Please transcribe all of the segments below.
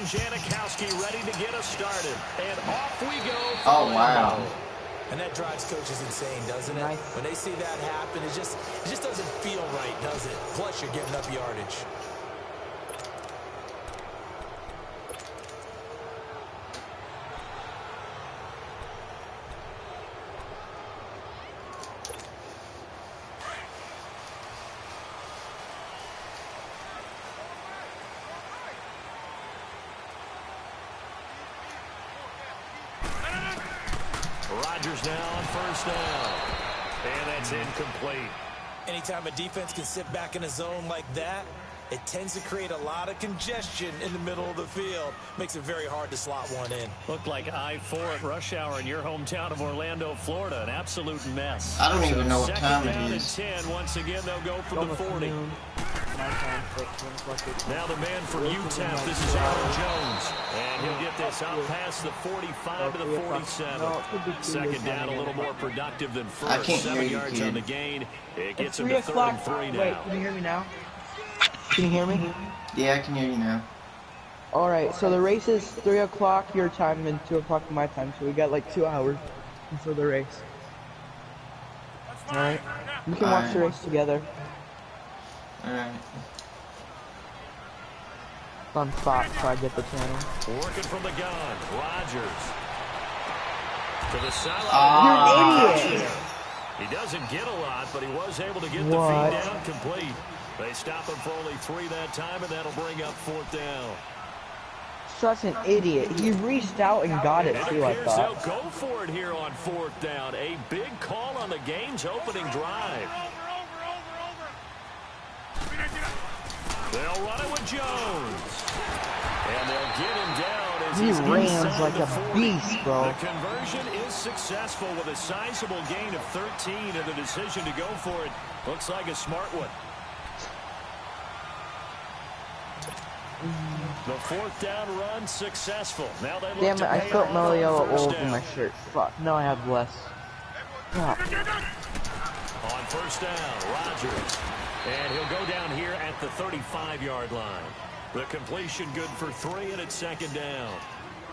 Janikowski ready to get us started. And off we go. Oh, wow. And that drives coaches insane, doesn't it? Nice. When they see that happen, it just doesn't feel right, does it? Plus, you're giving up yardage. Rodgers now on first down. And that's incomplete. Anytime a defense can sit back in a zone like that, it tends to create a lot of congestion in the middle of the field. Makes it very hard to slot one in. Looked like I-4 at rush hour in your hometown of Orlando, Florida. An absolute mess. I don't even know what time Second down it and is. 10. Once again, they'll go for the 40. Now the man from UTEP, this is Aaron Jones. And he'll get this out past the 45 to the 47. Second down, a little more productive than first. I can't hear 7 you, yards kid. on the gain. It It's gets him 3 to 3rd o'clock. and 3 now. Wait, can you hear me now? Can you hear me? Yeah, I can hear you now. Alright, so the race is 3 o'clock your time and 2 o'clock my time, so we got like 2 hours before the race. Alright? We can watch the race together. Alright. It's on Fox, so I get the channel. Working from the gun, Rodgers. To the sideline. Ah. You're an idiot! He doesn't get a lot, but he was able to get What? the feed down complete. They stop him for only 3 that time, and that'll bring up 4th down. Such an idiot. He reached out and got it too, I Appears they'll thought. go for it here on 4th down. A big call on the game's opening drive. They'll run it with Jones. And they'll get him down as He he's runs inside like the a 40. beast, bro. The conversion is successful with a sizable gain of 13, and the decision to go for it looks like a smart one. The 4th down run successful. Now they look Damn it, to I pay spilled off Mellow on Yellow first old in down. my shirt. Fuck, now I have less. Fuck. On first down, Rodgers. And he'll go down here at the 35-yard line. The completion good for 3, and it's 2nd down.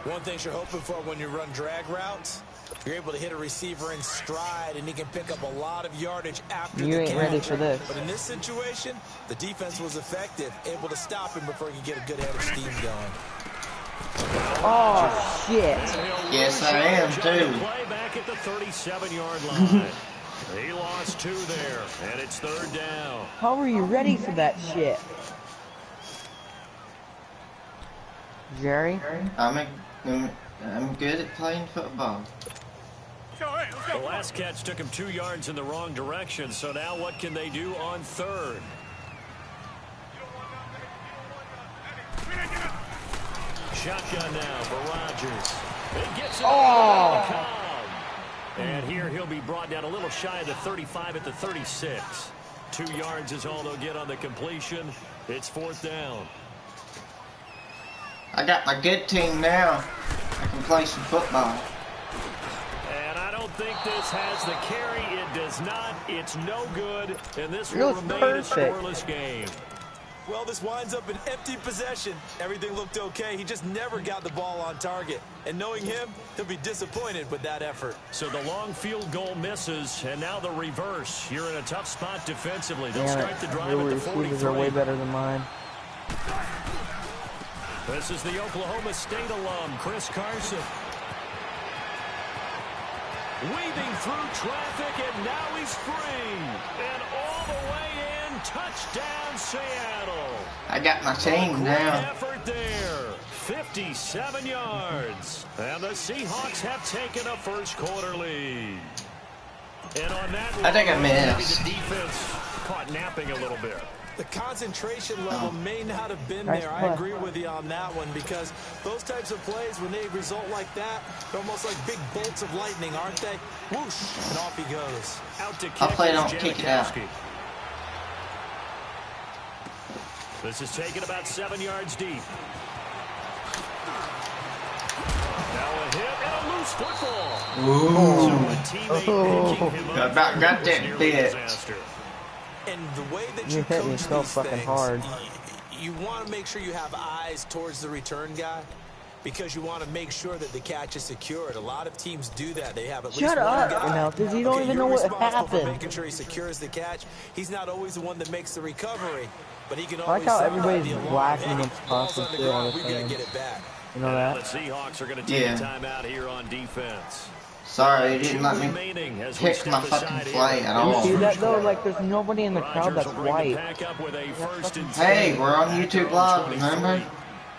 One thing you're hoping for when you run drag routes, you're able to hit a receiver in stride, and he can pick up a lot of yardage after You the ain't catch. ready for this. But in this situation, the defense was effective, able to stop him before he could get a good head of steam going. Oh, shit. Yes, I am, too. Play back at the 37-yard line. He lost 2 there, and it's 3rd down. How are you ready for that shit? Jerry? I'm good at playing football. The last catch took him 2 yards in the wrong direction, so now what can they do on 3rd? Shotgun now for Rodgers. It gets it over the Cobb. And here he'll be brought down a little shy of the 35 at the 36. 2 yards is all they'll get on the completion. It's 4th down. I got my good team now. I can play some football. And I don't think this has the carry. It does not. It's no good. And this It will was remain perfect. a scoreless game. Well, this winds up an empty possession. Everything looked okay. He just never got the ball on target. And knowing him, he'll be disappointed with that effort. So the long field goal misses, and now the reverse. You're in a tough spot defensively. They'll Damn start the it. drive Your at the receivers are way 43. better than mine. This is the Oklahoma State alum, Chris Carson. Weaving through traffic, and now he's free. And all the way in, touchdown Seattle. I got my team Great now. effort there. 57 yards. And the Seahawks have taken a first quarter lead. And on that I think I run, maybe missed. the defense caught napping a little bit. The concentration level may not have been Nice there. play. I agree with you on that one because those types of plays, when they result like that, they're almost like big bolts of lightning, aren't they? Whoosh, and off he goes. Out to kick I'll play is don't kick it out. Janikowski. This is taken about 7 yards deep. Now a hit and a loose football. Ooh. So a teammate picking him up About got was that nearly bit. disaster. And the way that You you hit me coach so these fucking things, hard. you you want to make sure you have eyes towards the return guy because you want to make sure that the catch is secured. A lot of teams do that. They have at least one guy. Now, because you don't even know what happened. For making sure he secures the catch. He's not always the one that makes the recovery, but he can I always. like how everybody's whacking against Constant too on the thing. Get it back. You know that? The Seahawks are going to take a timeout here on defense. Sorry, he didn't let me pick my fucking play at all. You see that though? Like, there's nobody in the crowd that's white. Hey, we're on YouTube Live, remember?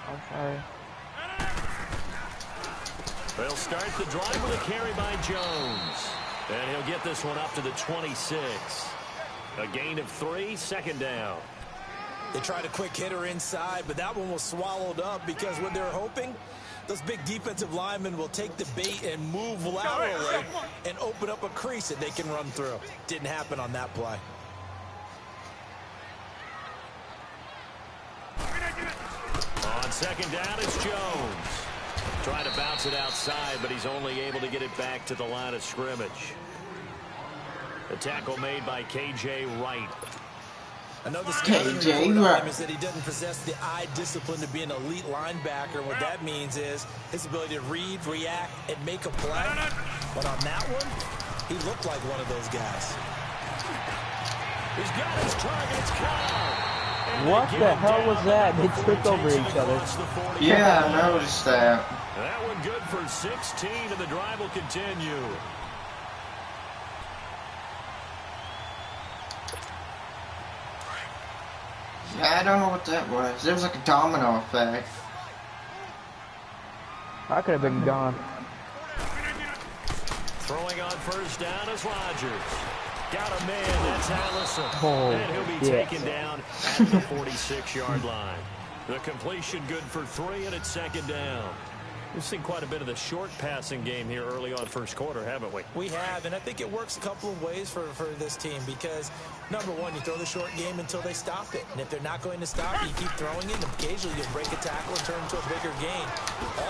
I'm sorry. They'll start the drive with a carry by Jones. And he'll get this one up to the 26. A gain of 3, second down. They tried a quick hitter inside, but that one was swallowed up because what they're hoping, those big defensive linemen will take the bait and move laterally and open up a crease that they can run through. Didn't happen on that play. On second down, it's Jones. Trying to bounce it outside, but he's only able to get it back to the line of scrimmage. The tackle made by K.J. Wright. Another scouting report on him is that he doesn't possess the eye discipline to be an elite linebacker. What that means is his ability to read, react, and make a play. But on that one, he looked like one of those guys. He's got his targets caught. What the hell was that? They tripped over each other. Yeah, I noticed that. That one good for 16, and the drive will continue. Yeah, I don't know what that was. It was like a domino effect. I could have been gone. Throwing on first down is Rodgers. Got a man, that's Allison. Oh, and he'll be taken down at the 46-yard line. The completion good for 3, and it's second down. We've seen quite a bit of the short passing game here early on first quarter, haven't we? We have, and I think it works a couple of ways for this team because, number one, you throw the short game until they stop it. And if they're not going to stop it, you keep throwing it, and occasionally you'll break a tackle and turn into a bigger gain.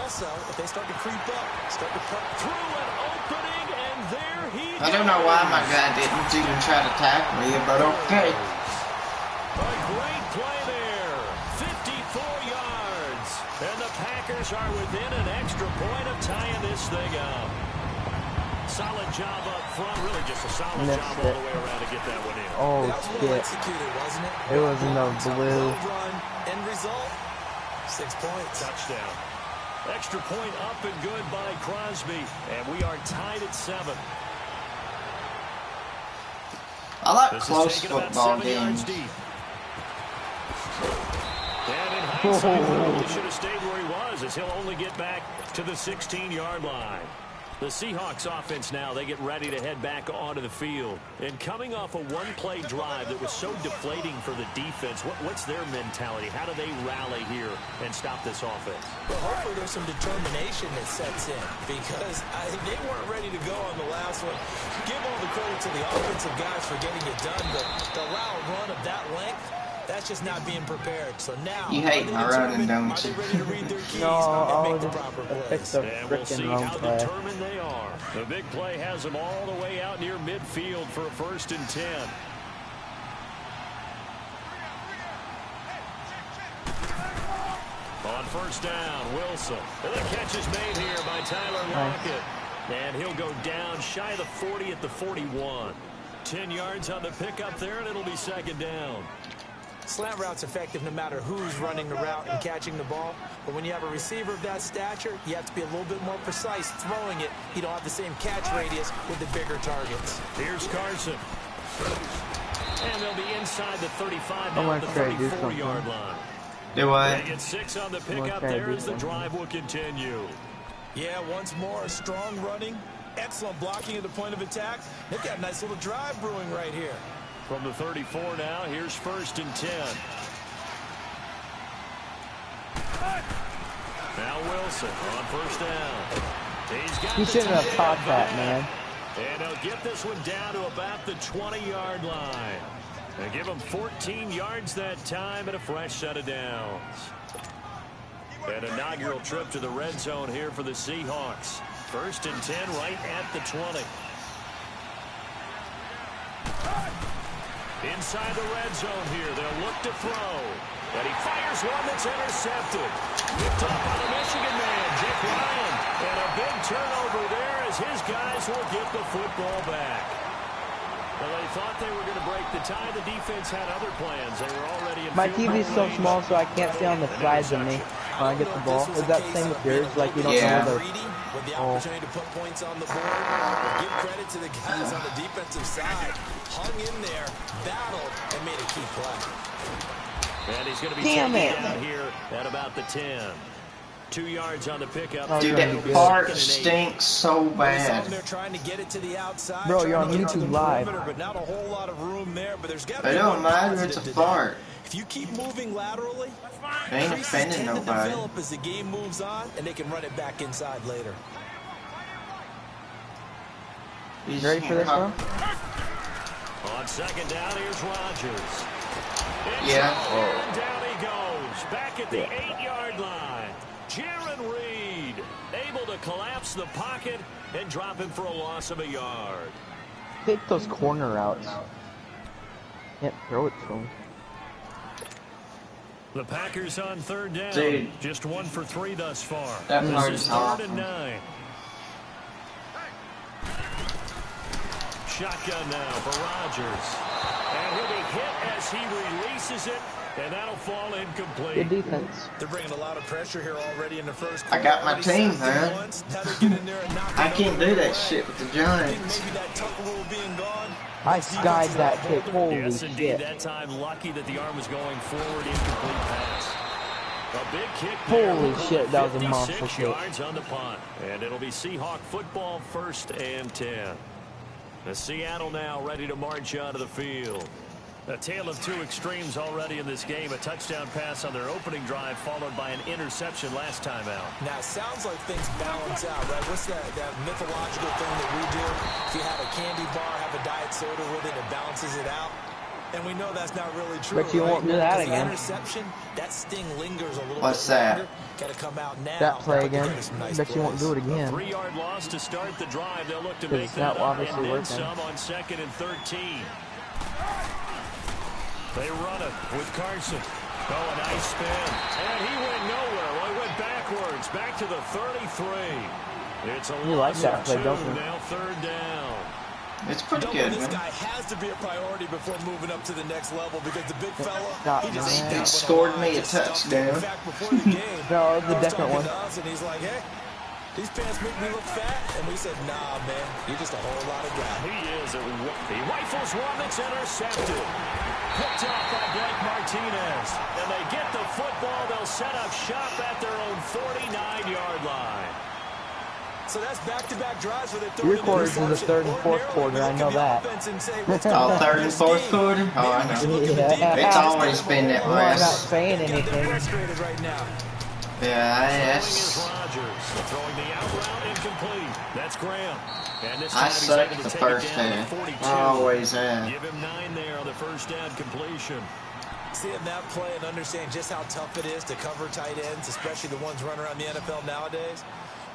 Also, if they start to creep up, start to cut through an opening, and there he goes. I don't know why my guy didn't even try to tackle me, but okay. A great play there. 54 yards. And the Packers are within an extra point of tying this thing up. Solid job up front. Really just a solid job all the way around to get that one in. Oh, that was well executed, wasn't it? It was in the blue. Run, end result, 6 points. Touchdown. Extra point up and good by Crosby. And we are tied at 7. I like close football games. And in hindsight, he should have stayed where he was, as he'll only get back to the 16-yard line. The Seahawks offense now, they get ready to head back onto the field. And coming off a one-play drive that was so deflating for the defense, what's their mentality? How do they rally here and stop this offense? Well, hopefully there's some determination that sets in because they weren't ready to go on the last one. Give all the credit to the offensive guys for getting it done, but to allow a run of that length, that's just not being prepared. So now, you hate my running, don't you? No, I'll just fix the and we'll see freaking how play. determined they are. The big play has them all the way out near midfield for a 1st and 10. On first down, Wilson. And the catch is made here by Tyler Lockett. And he'll go down shy of the 40 at the 41. 10 yards on the pickup there, and it'll be second down. Slant route's effective no matter who's running the route and catching the ball. But when you have a receiver of that stature, you have to be a little bit more precise throwing it. You don't have the same catch radius with the bigger targets. Here's Carson. And they'll be inside the 35 now at the 34-yard line. Do I? They get 6 on the pickup there as the drive will continue. Yeah, once more, strong running, excellent blocking at the point of attack. They've got a nice little drive brewing right here. From the 34 now, here's 1st and 10. Now Wilson on first down. He shouldn't have caught that, man. And he'll get this one down to about the 20-yard line. And give him 14 yards that time and a fresh set of downs. An inaugural trip to the red zone here for the Seahawks. 1st and 10 right at the 20. Inside the red zone here, they'll look to throw. And he fires one that's intercepted. Whipped up by the Michigan man, Jake Ryan. And a big turnover there as his guys will get the football back. Well, they thought they were going to break the tie. The defense had other plans. They were already in My TV's so small, so I can't see on the sides of me when I get the ball. Is that the same with yours? Like you don't know with the opportunity to put points on the board. But give credit to the guys on the defensive side. Hung in there, battled, and made a key play. And he's going to be taken down here at about the 10. 2 yards on the pickup. Dude, that part stinks so bad. They're trying to get it to the outside. Bro, you're on YouTube Live. But not a whole lot of room there. But there's got to It be don't matter, it's a fart. If you keep moving laterally, They ain't offending nobody. develop as the game moves on, and they can run it back inside later. You ready for this one? On second down, here's Rodgers. Yeah. And down he goes. Back at the 8-yard line. Jaron Reed able to collapse the pocket and drop him for a loss of a yard. Take those corner routes. Can't throw it to him. The Packers on third down. Dude. Just 1 for 3 thus far. That part This is is 3rd awful. and 9. Shotgun now for Rodgers. And he'll be hit as he releases it, and that'll fall incomplete. Good defense. They're bringing a lot of pressure here already in the first I got my team, man. I can't do that shit with the Giants. Maybe that tuck rule being gone. I skied that kick. Holy Yes, indeed. shit. That time, lucky that the arm was going forward, incomplete pass. A big kick there. Holy shit, that was a monster 56 kick. yards on the punt. And it'll be Seahawk football, 1st and 10. The Seattle now ready to march onto the field. A tale of two extremes already in this game. A touchdown pass on their opening drive, followed by an interception last time out. Now, it sounds like things balance out, right? What's that mythological thing that we do? If you have a candy bar, have a diet soda with it, it balances it out. And we know that's not really true. But you right? won't do that 'Cause again. The interception, that sting lingers a little What's bit that? longer. Got to come out now. That play Put again. together some nice Bet you won't plays. do it again. 3-yard loss to start the drive. They'll look to Because make it's that not up obviously and then working. some on 2nd and 13. They run it with Carson. Oh, a nice spin. And he went nowhere. Well, he went backwards. Back to the 33. It's a You like loss that of play, 2. don't you? Now 3rd down. It's pretty Knowing good, this man. guy has to be a priority before moving up to the next level because the big fella, Stop, he just man. ain't It scored me a touchdown. In fact, before the game, No, it was a he was different talking one. to us, and he's like, hey, these pants make me look fat. And we said, nah, man, you're just a whole lot of guy. He is. He rifles one that's intercepted. Picked off by Blake Martinez. And they get the football. They'll set up shop at their own 49-yard line. So that's back-to-back drives where they throw Your quarters in the 3rd and 4th quarter, I know that. Oh, 3rd and 4th quarter? Oh, I know. Yeah. It's always been that Well, I'm way. not saying anything. Frustrated right now. Yeah, Throwing is yes. Rodgers. Throwing the out route incomplete. That's Graham. And this I time he's suck able at to the take first it down to half. 42. I always have. Give him 9 there on the first down completion. Seeing that play and understanding just how tough it is to cover tight ends, especially the ones running around the NFL nowadays,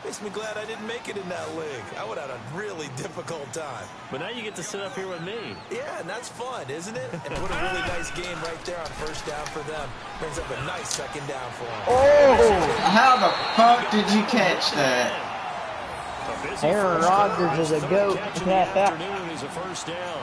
makes me glad I didn't make it in that league. I would have had a really difficult time. But now you get to sit up here with me. Yeah, and that's fun, isn't it? And put a really nice game right there on first down for them. Brings up a nice 2nd down for them. Oh, how the fuck did you catch that? Aaron Rodgers is a goat. Afternoon is a first down.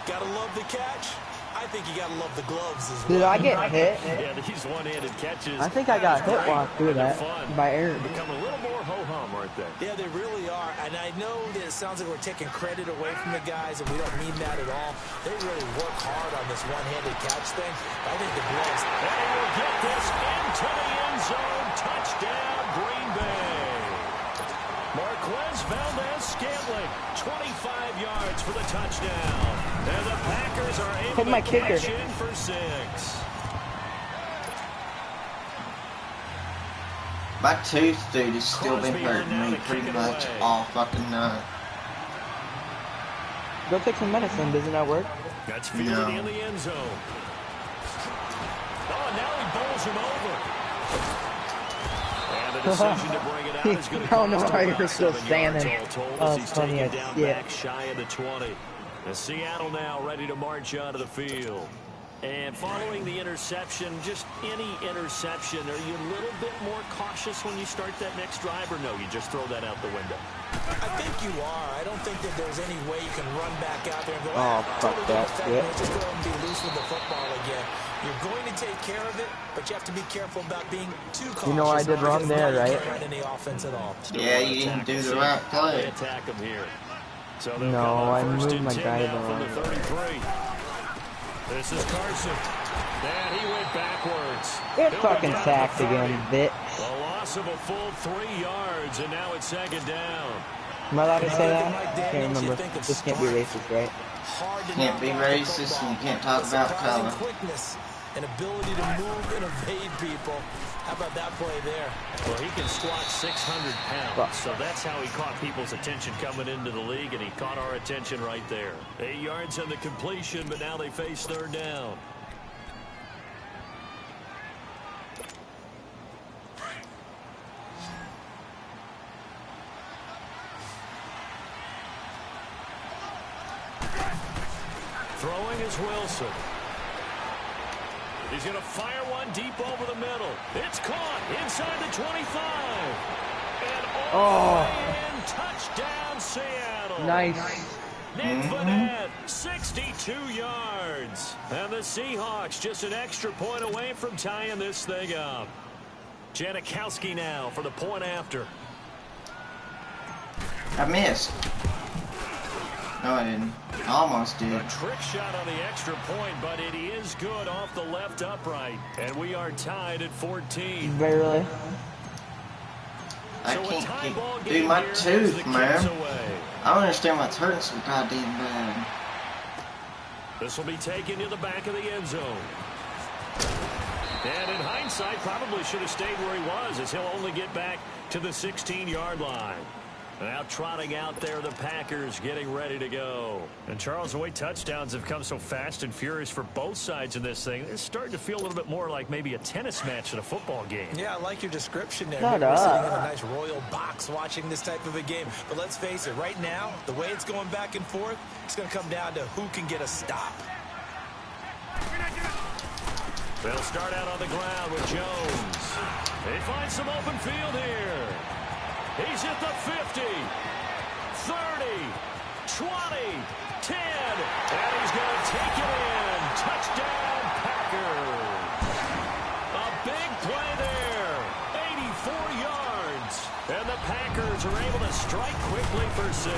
Gotta love the catch. I think you gotta love the gloves as well. Did I get hit? Yeah, these one-handed catches. I think I got hit while I threw that by Aaron. Become a little more ho-hum, aren't they? Yeah, they really are. And I know that it sounds like we're taking credit away from the guys, and we don't mean that at all. They really work hard on this one-handed catch thing. I think the gloves. And he will get this into the end zone. Touchdown, Green Bay. Marquez Valdez-Scantling, 25 yards for the touchdown. And the Packers are able Hit my to kicker. cash in for 6. My tooth, dude, has still been hurting me pretty much all fucking night. Go take some medicine. Doesn't that work? That's fielded No. in the end zone. Oh, now he bowls him over. And the decision to bring it out is going to I don't know cost how him you're about still 7 yards standing. all told Oh, as it's he's funny taken as down shit. back shy of the 20. Seattle now ready to march onto the field. And following the interception, just any interception, are you a little bit more cautious when you start that next drive, or no, you just throw that out the window? I think you are. I don't think that there's any way you can run back out there and go, fuck that shit. just go ahead and be loose with the football again. You're going to take care of it, but you have to be careful about being too cautious. You know I did wrong there, right? You can't run any offense at all. Yeah, you didn't do the right play. They attack him here. So no, I moved my guy from the wrong. 33. This is Carson. And he went backwards. Get fucking sacked again, bitch. A loss of a full 3 yards, and now it's second down. Am I allowed to say that? I can't remember. This can't be racist, right? Can't be racist and you can't talk about color. Quickness and ability to move and evade people. How about that play there? Well, he can squat 600 pounds, so that's how he caught people's attention coming into the league, and he caught our attention right there. 8 yards on the completion, but now they face third down. Throwing is Wilson. He's going to fire one deep over the middle. It's caught inside the 25. And all the way in, touchdown Seattle. Nice. Nick Vanette, 62 yards. And the Seahawks just an extra point away from tying this thing up. Janikowski now for the point after. I missed. No, I didn't. I almost did. A trick shot on the extra point, but it is good off the left upright. And we are tied at 14. Barely. I can't do my tooth, man. I don't understand what's hurting so goddamn bad. This will be taken to the back of the end zone. And in hindsight, probably should have stayed where he was, as he'll only get back to the 16-yard line. Now trotting out there, the Packers getting ready to go. And Charles, the way touchdowns have come so fast and furious for both sides in this thing, it's starting to feel a little bit more like maybe a tennis match than a football game. Yeah, I like your description there. Shut We're up. sitting in a nice royal box watching this type of a game. But let's face it, right now, the way it's going back and forth, it's going to come down to who can get a stop. They'll start out on the ground with Jones. They find some open field here. He's at the 50, 30, 20, 10, and he's going to take it in. Touchdown, Packers. A big play there, 84 yards. And the Packers are able to strike quickly for 6.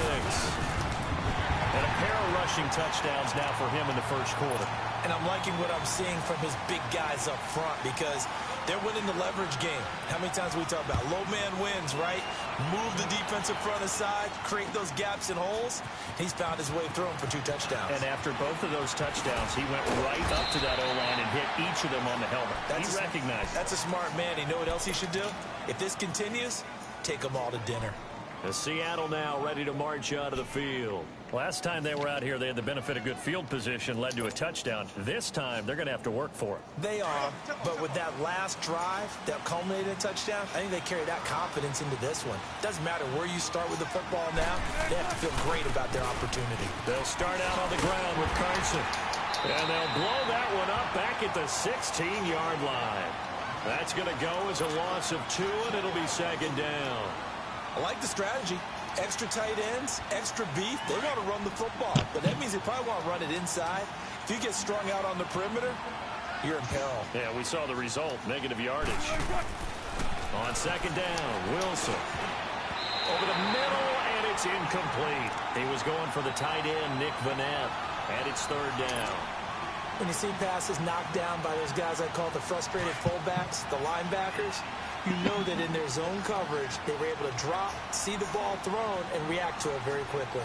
And a pair of rushing touchdowns now for him in the first quarter. And I'm liking what I'm seeing from his big guys up front because they're winning the leverage game. How many times we talk about low man wins, right? Move the defensive front aside, create those gaps and holes. He's found his way through them for 2 touchdowns. And after both of those touchdowns, he went right up to that O-line and hit each of them on the helmet. He recognized it. That's a smart man. You know what else he should do? If this continues, take them all to dinner. The Seattle now ready to march out of the field. Last time they were out here, they had the benefit of good field position, led to a touchdown. This time, they're going to have to work for it. They are, but with that last drive that culminated in a touchdown, I think they carry that confidence into this one. Doesn't matter where you start with the football now, they have to feel great about their opportunity. They'll start out on the ground with Carson. And they'll blow that one up back at the 16-yard line. That's going to go as a loss of 2, and it'll be second down. I like the strategy. Extra tight ends, extra beef. They want to run the football, but that means they probably want to run it inside. If you get strung out on the perimeter, you're in peril. Yeah, we saw the result, negative yardage. On second down, Wilson. Over the middle, and it's incomplete. He was going for the tight end, Nick Vanette, and it's third down. When you see passes knocked down by those guys I call the frustrated fullbacks, the linebackers, you know that in their zone coverage, they were able to drop, see the ball thrown, and react to it very quickly.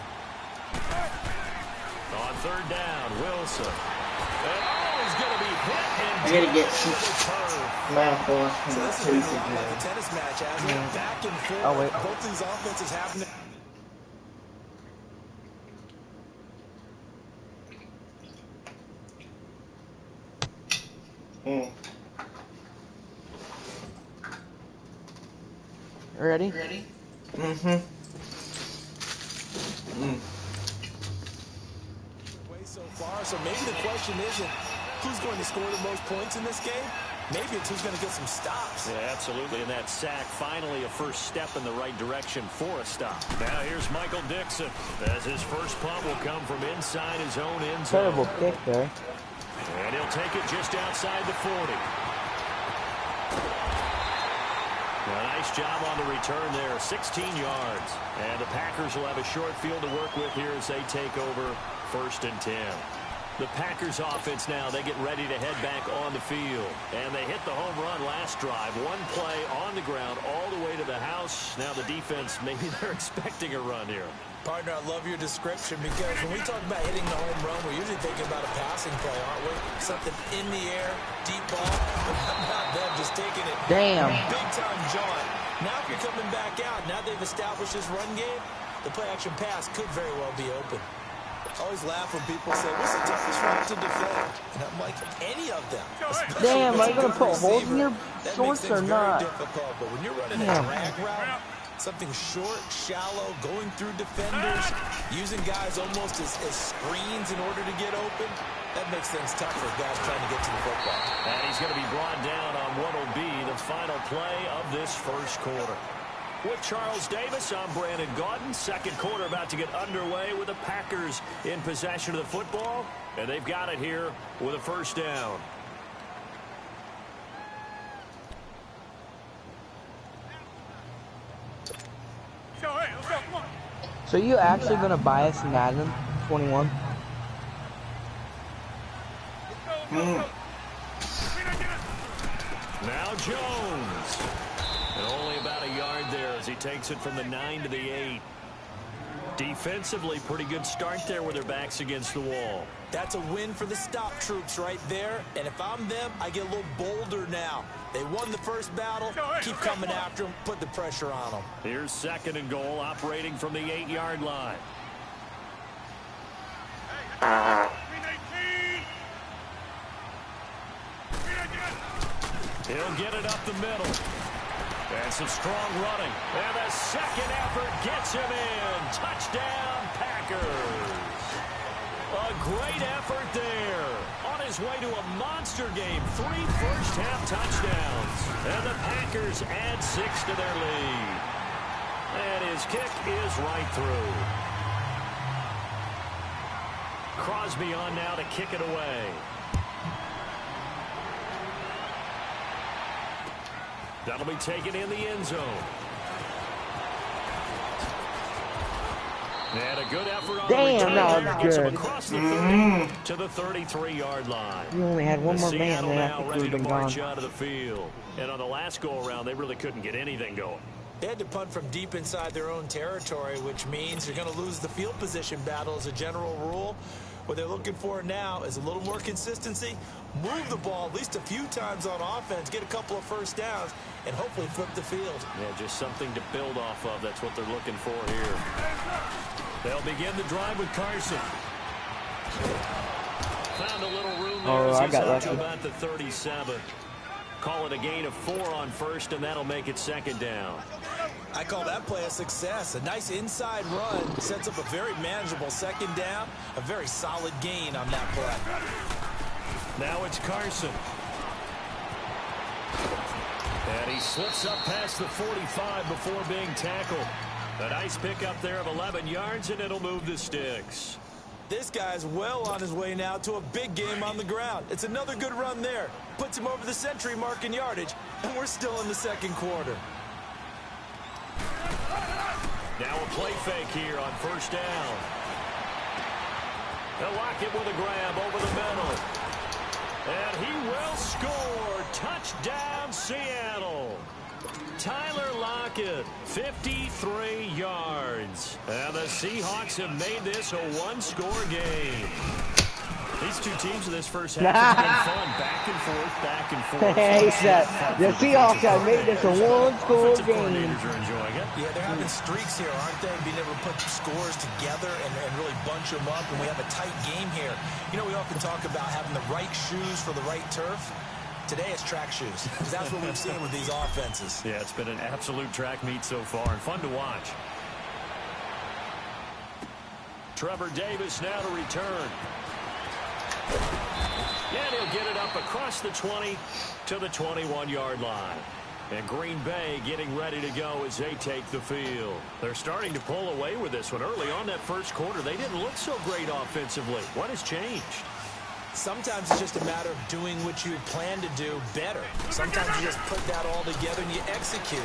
On third down, Wilson. And he's going to be hit and I gotta get some mouthful. So this is like a tennis match, hasn't it? Back and forth. Oh, wait. Both these offenses happening. Ready? Mm-hmm. So maybe the question isn't who's going to score the most points in this game. Maybe it's who's going to get some stops. Yeah, absolutely. And that sack, finally a first step in the right direction for a stop. Now here's Michael Dixon, as his first punt will come from inside his own end zone. Terrible kick there. And he'll take it just outside the 40. A nice job on the return there, 16 yards. And the Packers will have a short field to work with here as they take over 1st and 10. The Packers offense now, they get ready to head back on the field. And they hit the home run last drive. One play on the ground all the way to the house. Now the defense, maybe they're expecting a run here. Partner, I love your description because when we talk about hitting the home run, we're usually thinking about a passing play, aren't we? Something in the air, deep ball, but not them just taking it. Damn. Big time jaunt. Now if you're coming back out, now they've established this run game, the play action pass could very well be open. I always laugh when people say, what's the toughest route to defend? And I'm like, any of them. Damn, are you going to put holes in your shorts or not? Difficult, but when you're running a drag route, something short, shallow, going through defenders, using guys almost as screens in order to get open, that makes things tough for guys trying to get to the football. And he's going to be brought down on what will be the final play of this first quarter. With Charles Davis, I'm Brandon Gaudin. Second quarter about to get underway with the Packers in possession of the football. And they've got it here with a first down. So you actually going to buy us Madden 21? Now Jones. And only about a yard there as he takes it from the 9 to the 8. Defensively, pretty good start there with their backs against the wall. That's a win for the stop troops right there. And if I'm them, I get a little bolder now. They won the first battle. Keep coming after them. Put the pressure on them. Here's 2nd and goal, operating from the 8-yard line. He'll get it up the middle. And some strong running. And the second effort gets him in. Touchdown, Packers. A great effort there. On his way to a monster game. 3 first-half touchdowns. And the Packers add 6 to their lead. And his kick is right through. Crosby on now to kick it away. That'll be taken in the end zone. And a good effort on the return. That was good. Across the 30 to the 33-yard line. You only had one more man there. I think we would have been gone. Out of the field. And on the last go-around, they really couldn't get anything going. They had to punt from deep inside their own territory, which means you're going to lose the field position battle as a general rule. What they're looking for now is a little more consistency, move the ball at least a few times on offense, get a couple of first downs, and hopefully flip the field. Yeah, just something to build off of. That's what they're looking for here. They'll begin the drive with Carson. Found a little room there as he's up to about the 37. Call it a gain of 4 on first, and that'll make it 2nd down. I call that play a success. A nice inside run sets up a very manageable 2nd down. A very solid gain on that play. Now it's Carson. And he slips up past the 45 before being tackled. A nice pickup there of 11 yards, and it'll move the sticks. This guy's well on his way now to a big game on the ground. It's another good run there. Puts him over the century mark in yardage, and we're still in the 2nd quarter. Now a play fake here on first down. They'll lock it with a grab over the middle. And he will score. Touchdown, Seattle. Tyler Lockett, 53 yards. And the Seahawks have made this a 1-score game. These two teams in this first half have been fun. Back and forth, back and forth. He said, the Seahawks have made this a 1-score game. Coordinators are enjoying it. Yeah, they're having streaks here, aren't they? Being able to put scores together and really bunch them up, and we have a tight game here. You know, we often talk about having the right shoes for the right turf. Today it's track shoes. That's what we've seen with these offenses. Yeah, it's been an absolute track meet so far and fun to watch. Trevor Davis now to return. And he'll get it up across the 20 to the 21-yard line. And Green Bay getting ready to go as they take the field. They're starting to pull away with this one. Early on that first quarter, they didn't look so great offensively. What has changed? Sometimes it's just a matter of doing what you plan to do better. Sometimes you just put that all together and you execute.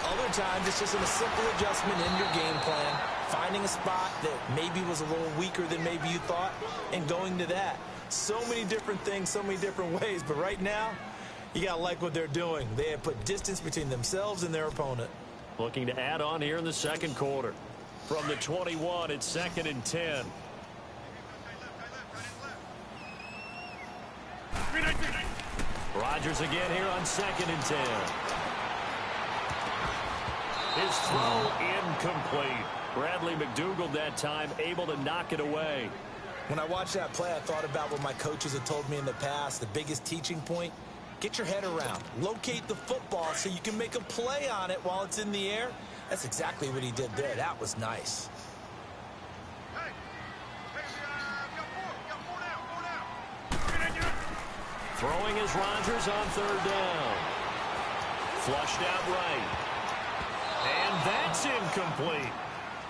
Other times it's just a simple adjustment in your game plan, finding a spot that maybe was a little weaker than maybe you thought, and going to that. So many different things, so many different ways, but right now, you got to like what they're doing. They have put distance between themselves and their opponent. Looking to add on here in the second quarter. From the 21, it's 2nd and 10. Rodgers again here on 2nd and 10. His throw incomplete. Bradley McDougald that time able to knock it away. When I watched that play, I thought about what my coaches had told me in the past. The biggest teaching point, get your head around. Locate the football so you can make a play on it while it's in the air. That's exactly what he did there. That was nice. Throwing is Rodgers on 3rd down. Flushed out right. And that's incomplete.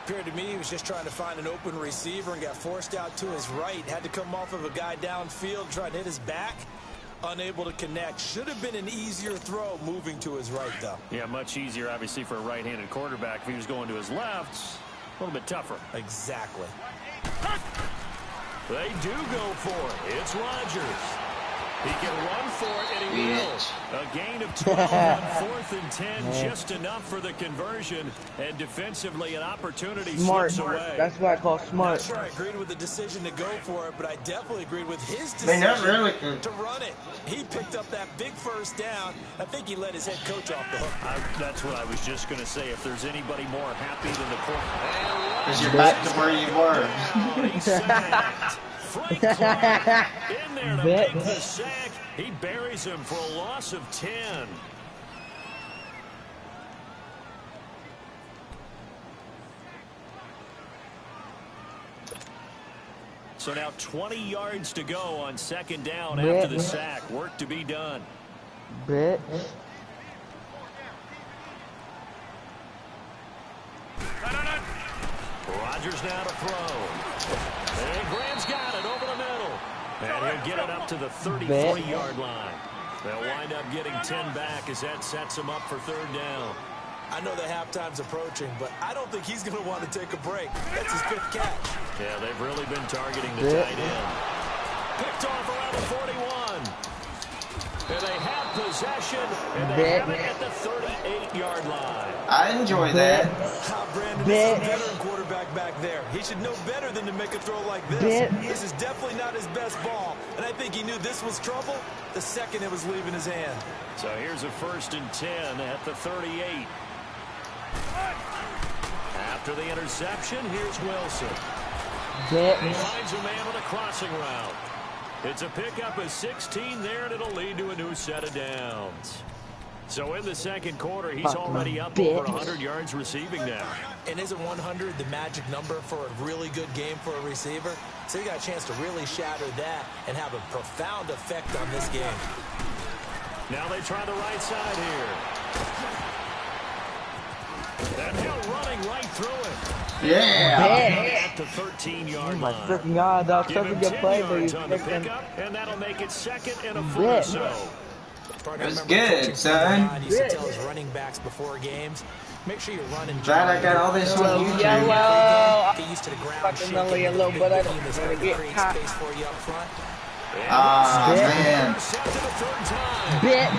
Appeared to me he was just trying to find an open receiver and got forced out to his right. Had to come off of a guy downfield, trying to hit his back. Unable to connect. Should have been an easier throw moving to his right, though. Yeah, much easier, obviously, for a right-handed quarterback. If he was going to his left, a little bit tougher. Exactly. They do go for it. It's Rodgers. He can run for it, and he will. A gain of 12 on 4th and 10, just enough for the conversion. And defensively, an opportunity slips away. That's what I call smart. Not sure I agreed with the decision to go for it, but I definitely agreed with his decision to run it. He picked up that big first down. I think he let his head coach off the hook. That's what I was just going to say. If there's anybody more happy than the quarterback. Because you're back to where you were. He's sacked. Frank Clark in there to make the sack. He buries him for a loss of 10. So now 20 yards to go on 2nd down after the sack. Work to be done. Bitch. Rodgers now to throw. And Graham's got it over the middle. And he'll get it up to the 33-yard line. They'll wind up getting 10 back as that sets him up for 3rd down. I know the halftime's approaching, but I don't think he's going to want to take a break. That's his 5th catch. Yeah, they've really been targeting the tight end. Picked off around the 41. And they have possession, and they have it at the 38-yard line. I enjoy that. Brandon is a veteran quarterback back there. He should know better than to make a throw like this. This is definitely not his best ball, and I think he knew this was trouble the second it was leaving his hand. So here's a 1st and 10 at the 38. After the interception, here's Wilson. He finds a man on a crossing route. It's a pickup of 16 there, and it'll lead to a new set of downs. So in the 2nd quarter, he's already up over 100 yards receiving now. And isn't 100 the magic number for a really good game for a receiver? So you got a chance to really shatter that and have a profound effect on this game. Now they try the right side here. That Hill running right through it. Yeah. At the 13-yard line. My freaking God, that was such a good play, but he's on the pickup, and that'll make it 2nd and a 4 or so. It was good, son. He used to tell his running backs before games, make sure you're running. Glad I got all this on YouTube. Get used to the ground shaking a little bit. I don't want to get caught. space for you up front. Ah, man. Bitch.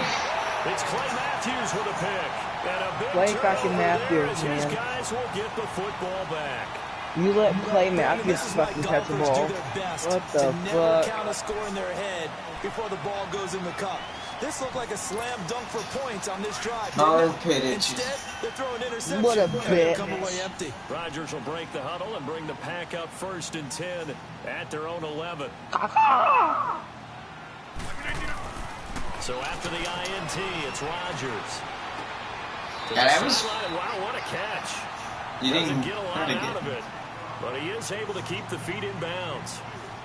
It's Clay Matthews with a pick. And a big Clay fucking Matthews, man. These man. guys will get the football back. You let Clay Matthews fucking catch the ball. What the fuck? Count a score in their head before the ball goes in the cup. This looked like a slam dunk for points on this drive. Instead, they throw an interception. What a bitch. Come away empty. Rodgers will break the huddle and bring the pack up 1st and 10 at their own 11. So after the INT, it's Rodgers. Yeah, that was... Wow, what a catch. You didn't get a lot out of it, but he is able to keep the feet in bounds.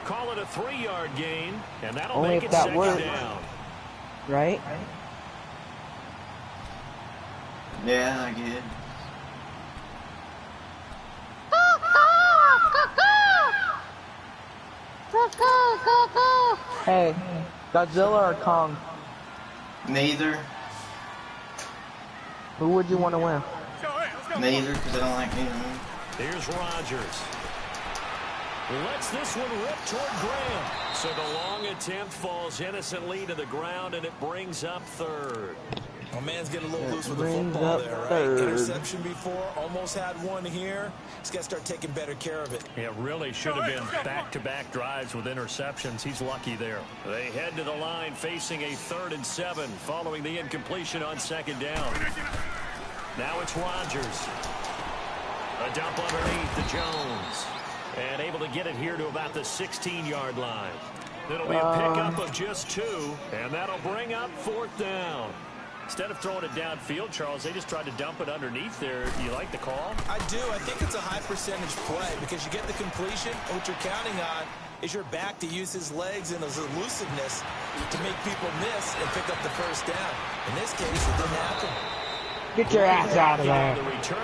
Call it a 3-yard gain, and that'll Only make if it that second works. down. Right? Yeah, I get it. Hey, Godzilla or Kong? Neither. Who would you want to win? Neither, because I don't like neither. Here's Rodgers. Lets this one rip toward Graham. So the long attempt falls innocently to the ground, and it brings up third. Well, man's getting a little loose with the Brings football up there, right? third. Interception before, almost had one here. He's got to start taking better care of it. It really should have been back-to-back drives with interceptions. He's lucky there. They head to the line facing a 3rd and 7 following the incompletion on 2nd down. Now it's Rodgers. A dump underneath to Jones. And able to get it here to about the 16-yard line. It'll be a pickup of just 2, and that'll bring up 4th down. Instead of throwing it downfield, Charles, they just tried to dump it underneath there. You like the call? I do. I think it's a high percentage play because you get the completion, and what you're counting on is your back to use his legs and his elusiveness to make people miss and pick up the 1st down. In this case, it didn't happen. Get your ass out of there.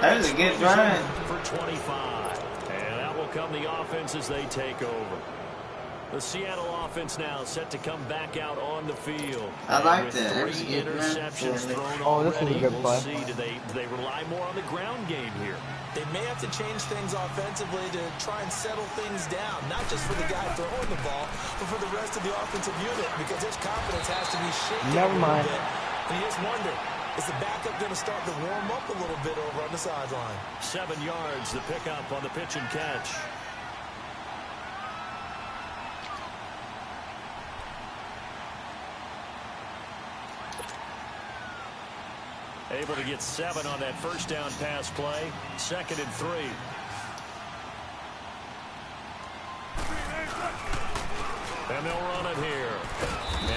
That was a good drive. For 25. And that will come the offense as they take over. The Seattle offense now set to come back out on the field. I like with that. That was a 3 good run interceptions for me. thrown Oh, this is a already. good We'll play. see. Do they rely more on the ground game here? They may have to change things offensively to try and settle things down, not just for the guy throwing the ball, but for the rest of the offensive unit, because his confidence has to be shaken Never a little mind. bit. And you just wonder, is the backup going to start to warm up a little bit over on the sideline? 7 yards, the pickup on the pitch and catch. Able to get 7 on that 1st down pass play. 2nd and 3. And they'll run it here.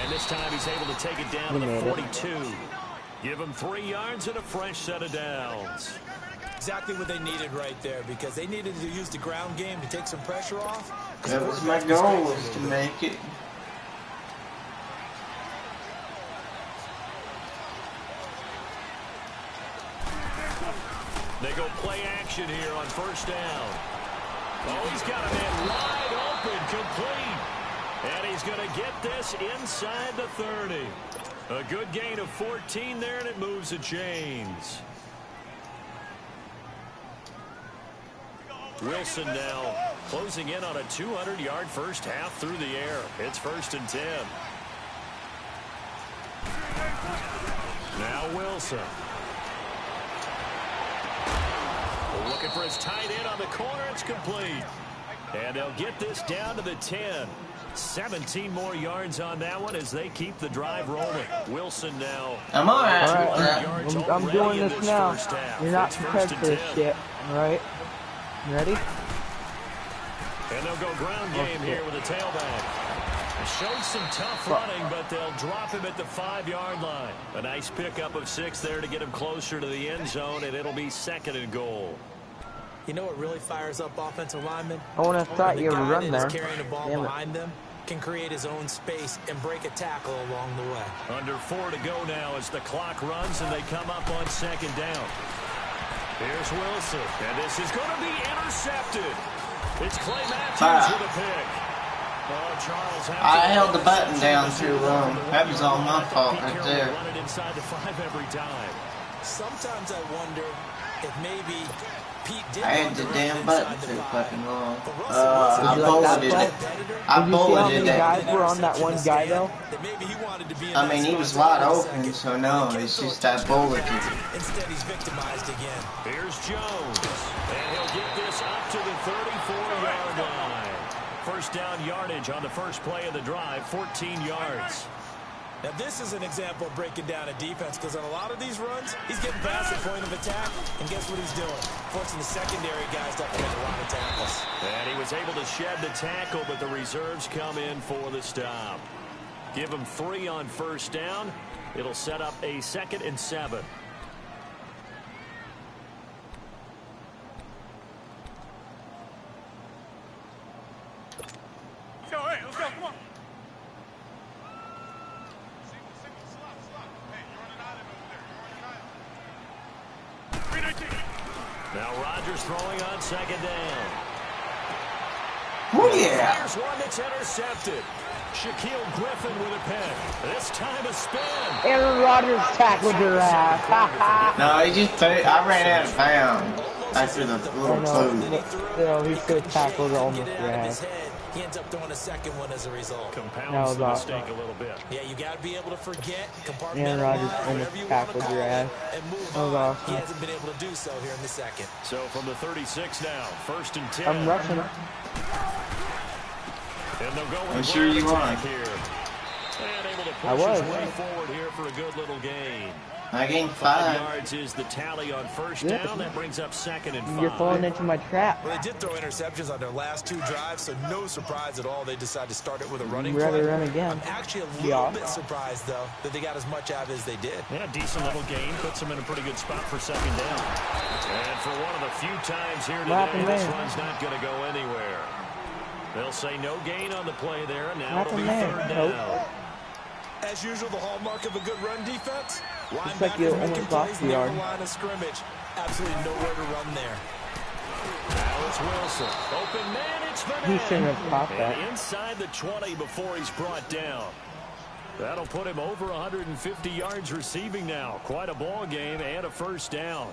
And this time he's able to take it down to the 42. Give him 3 yards and a fresh set of downs. Exactly what they needed right there, because they needed to use the ground game to take some pressure off. That was my goal, was to make it. They go play action here on 1st down. Oh, he's got a man wide open, complete. And he's going to get this inside the 30. A good gain of 14 there, and it moves the chains. Wilson now closing in on a 200-yard first half through the air. It's 1st and 10. Now Wilson. Looking for his tight end on the corner. It's complete. And they'll get this down to the 10. 17 more yards on that one as they keep the drive rolling. Wilson now. I'm all right. All right, yards I'm already doing in this now. first half. You're not It's prepared 1st and for this 10. shit. All right? You ready? And they'll go ground game here with a tailback. Showed some tough running, but they'll drop him at the 5-yard line. A nice pickup of 6 there to get him closer to the end zone, and it'll be 2nd and goal. You know what really fires up offensive linemen? I would have thought The you would guy run that there. is carrying the ball Damn it. behind them can create his own space and break a tackle along the way. Under 4 to go now as the clock runs, and they come up on 2nd down. Here's Wilson, and this is going to be intercepted. It's Clay Matthews with a pick. Oh, Charles, I held the button down too long. That was all my fault right there. Run it inside the 5 every time. Sometimes I wonder if maybe Pete did I had want to the run damn it button inside the too 5. fucking long. But I Russell Would you bulleted like that it. play? I Did you see how bulleted many it. guys were on that one guy, though? That maybe he wanted to be in I that mean, he spot was to wide win a open, second. so no, He it's can't just throw a that touchdown bulleted. pass. Instead, he's victimized again. Here's Jones, and he'll get this up to the 34-yard line. First down yardage on the first play of the drive, 14 yards. Now, this is an example of breaking down a defense, because on a lot of these runs, he's getting past the point of attack, and guess what he's doing? Forcing the secondary guys to have to make a lot of tackles. And he was able to shed the tackle, but the reserves come in for the stop. Give him 3 on first down. It'll set up a 2nd and 7. Now Rodgers throwing on second down. Oh, yeah. Here's one that's intercepted. Shaquille Griffin with a pick. This time a spin. Aaron Rodgers tackled your ass. No, he just put it. I ran out of bounds after the little food. Still, he still tackled almost your ass. He ends up throwing a second one as a result. Compounds the mistake a little bit. Yeah, you got to be able to forget, Aaron Rodgers almost tackled your ass. And move That was on. awesome. He hasn't been able to do so here in the second. So from the 36 now, 1st and 10. I'm rushing. And they'll go with I'm sure you are. here. And able to I push was. his way forward here for a good little gain. I gained 5 5. yards is the tally on first Yeah. down. That brings up 2nd and 5. You're falling into my trap. Well, they did throw interceptions on their last 2 drives, so no surprise at all they decided to start it with a running Rather play. run again. I'm actually a little bit surprised, though, that they got as much out as they did. Yeah, decent little gain. Puts them in a pretty good spot for 2nd down. And for one of the few times here today, this run's not going to go anywhere. They'll say no gain on the play there. Now it'll be 3rd down. As usual, the hallmark of a good run defense. Looks like you almost lost the near yard. the line of scrimmage. Absolutely nowhere to run there. Now it's Wilson. Open man, it's Van. He shouldn't have caught that. And inside the 20 before he's brought down. That'll put him over 150 yards receiving now. Quite a ball game and a 1st down.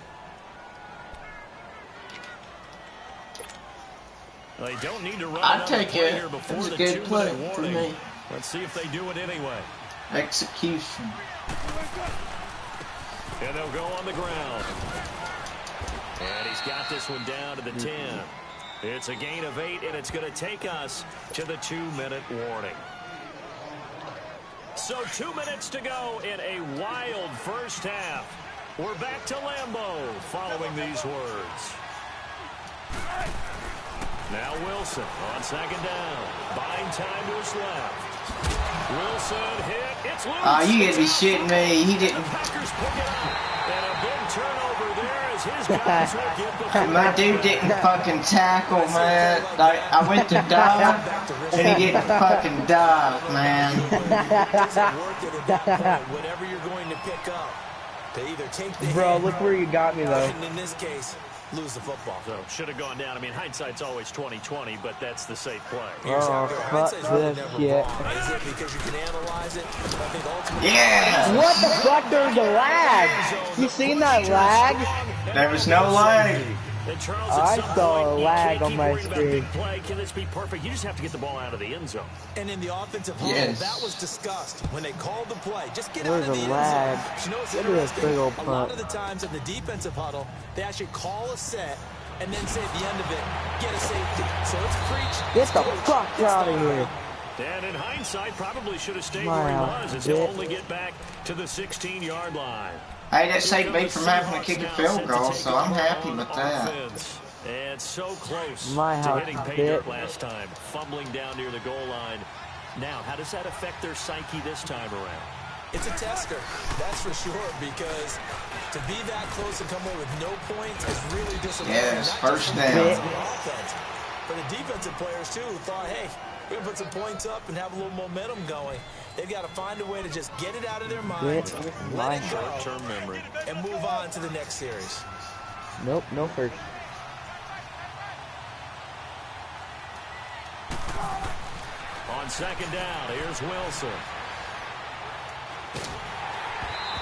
They don't need to run I'd take play it. here before It's a the good play 2-minute for warning. me. Let's see if they do it anyway. Execution. And they'll go on the ground. And he's got this one down to the 10. It's a gain of 8, and it's going to take us to the 2-minute warning. So 2 minutes to go in a wild first half. We're back to Lambeau following these words. Now Wilson on 2nd down. Buying time to his left. Wilson hit. It's loose. Oh, you gotta be shitting me. He didn't. Packers pick it up. And a big turnover there as his guys will get the My dude didn't fucking tackle, man. Like, I went to dive, and he didn't fucking dive, man. Whatever you're going to pick up, to either take the Bro, hit, look where you got me, though. and in this case, lose the football. So should have gone down. I mean, hindsight's always 20/20, but that's the safe play. Oh, fuck this shit. Is it because you can analyze it? I think ultimately. Yeah! What the fuck? There's a lag. You seen that lag? There was no lag. And Charles, I at some saw point, a you lag can't on keep my worrying about screen. big play. Can this be perfect? You just have to get the ball out of the end zone. And in the offensive huddle, Yes. that was discussed when they called the play. Just get There's out of the a end lag. zone. You know what's Look at this interesting? big old A lot punt. of the times in the defensive huddle, they actually call a set and then say at the end of it, get a safety. So it's preach. Get the fuck out of here. And in hindsight, probably should have stayed Wow, where he was, as he'll bitch. only get back to the 16-yard line. Hey, that saved me from having to kick a field goal, so I'm happy with that. And so close My to house, hitting pay dirt bitch. last time, fumbling down near the goal line. Now, how does that affect their psyche this time around? It's a tester, that's for sure, because to be that close and come away with no points is really disappointing. Yes, Not first just for the down. offense, for the defensive players, too, who thought, hey, we're going to put some points up and have a little momentum going. They've got to find a way to just get it out of their minds, let it go, Short-term memory. and move on to the next series. Nope, no first. On 2nd down, here's Wilson.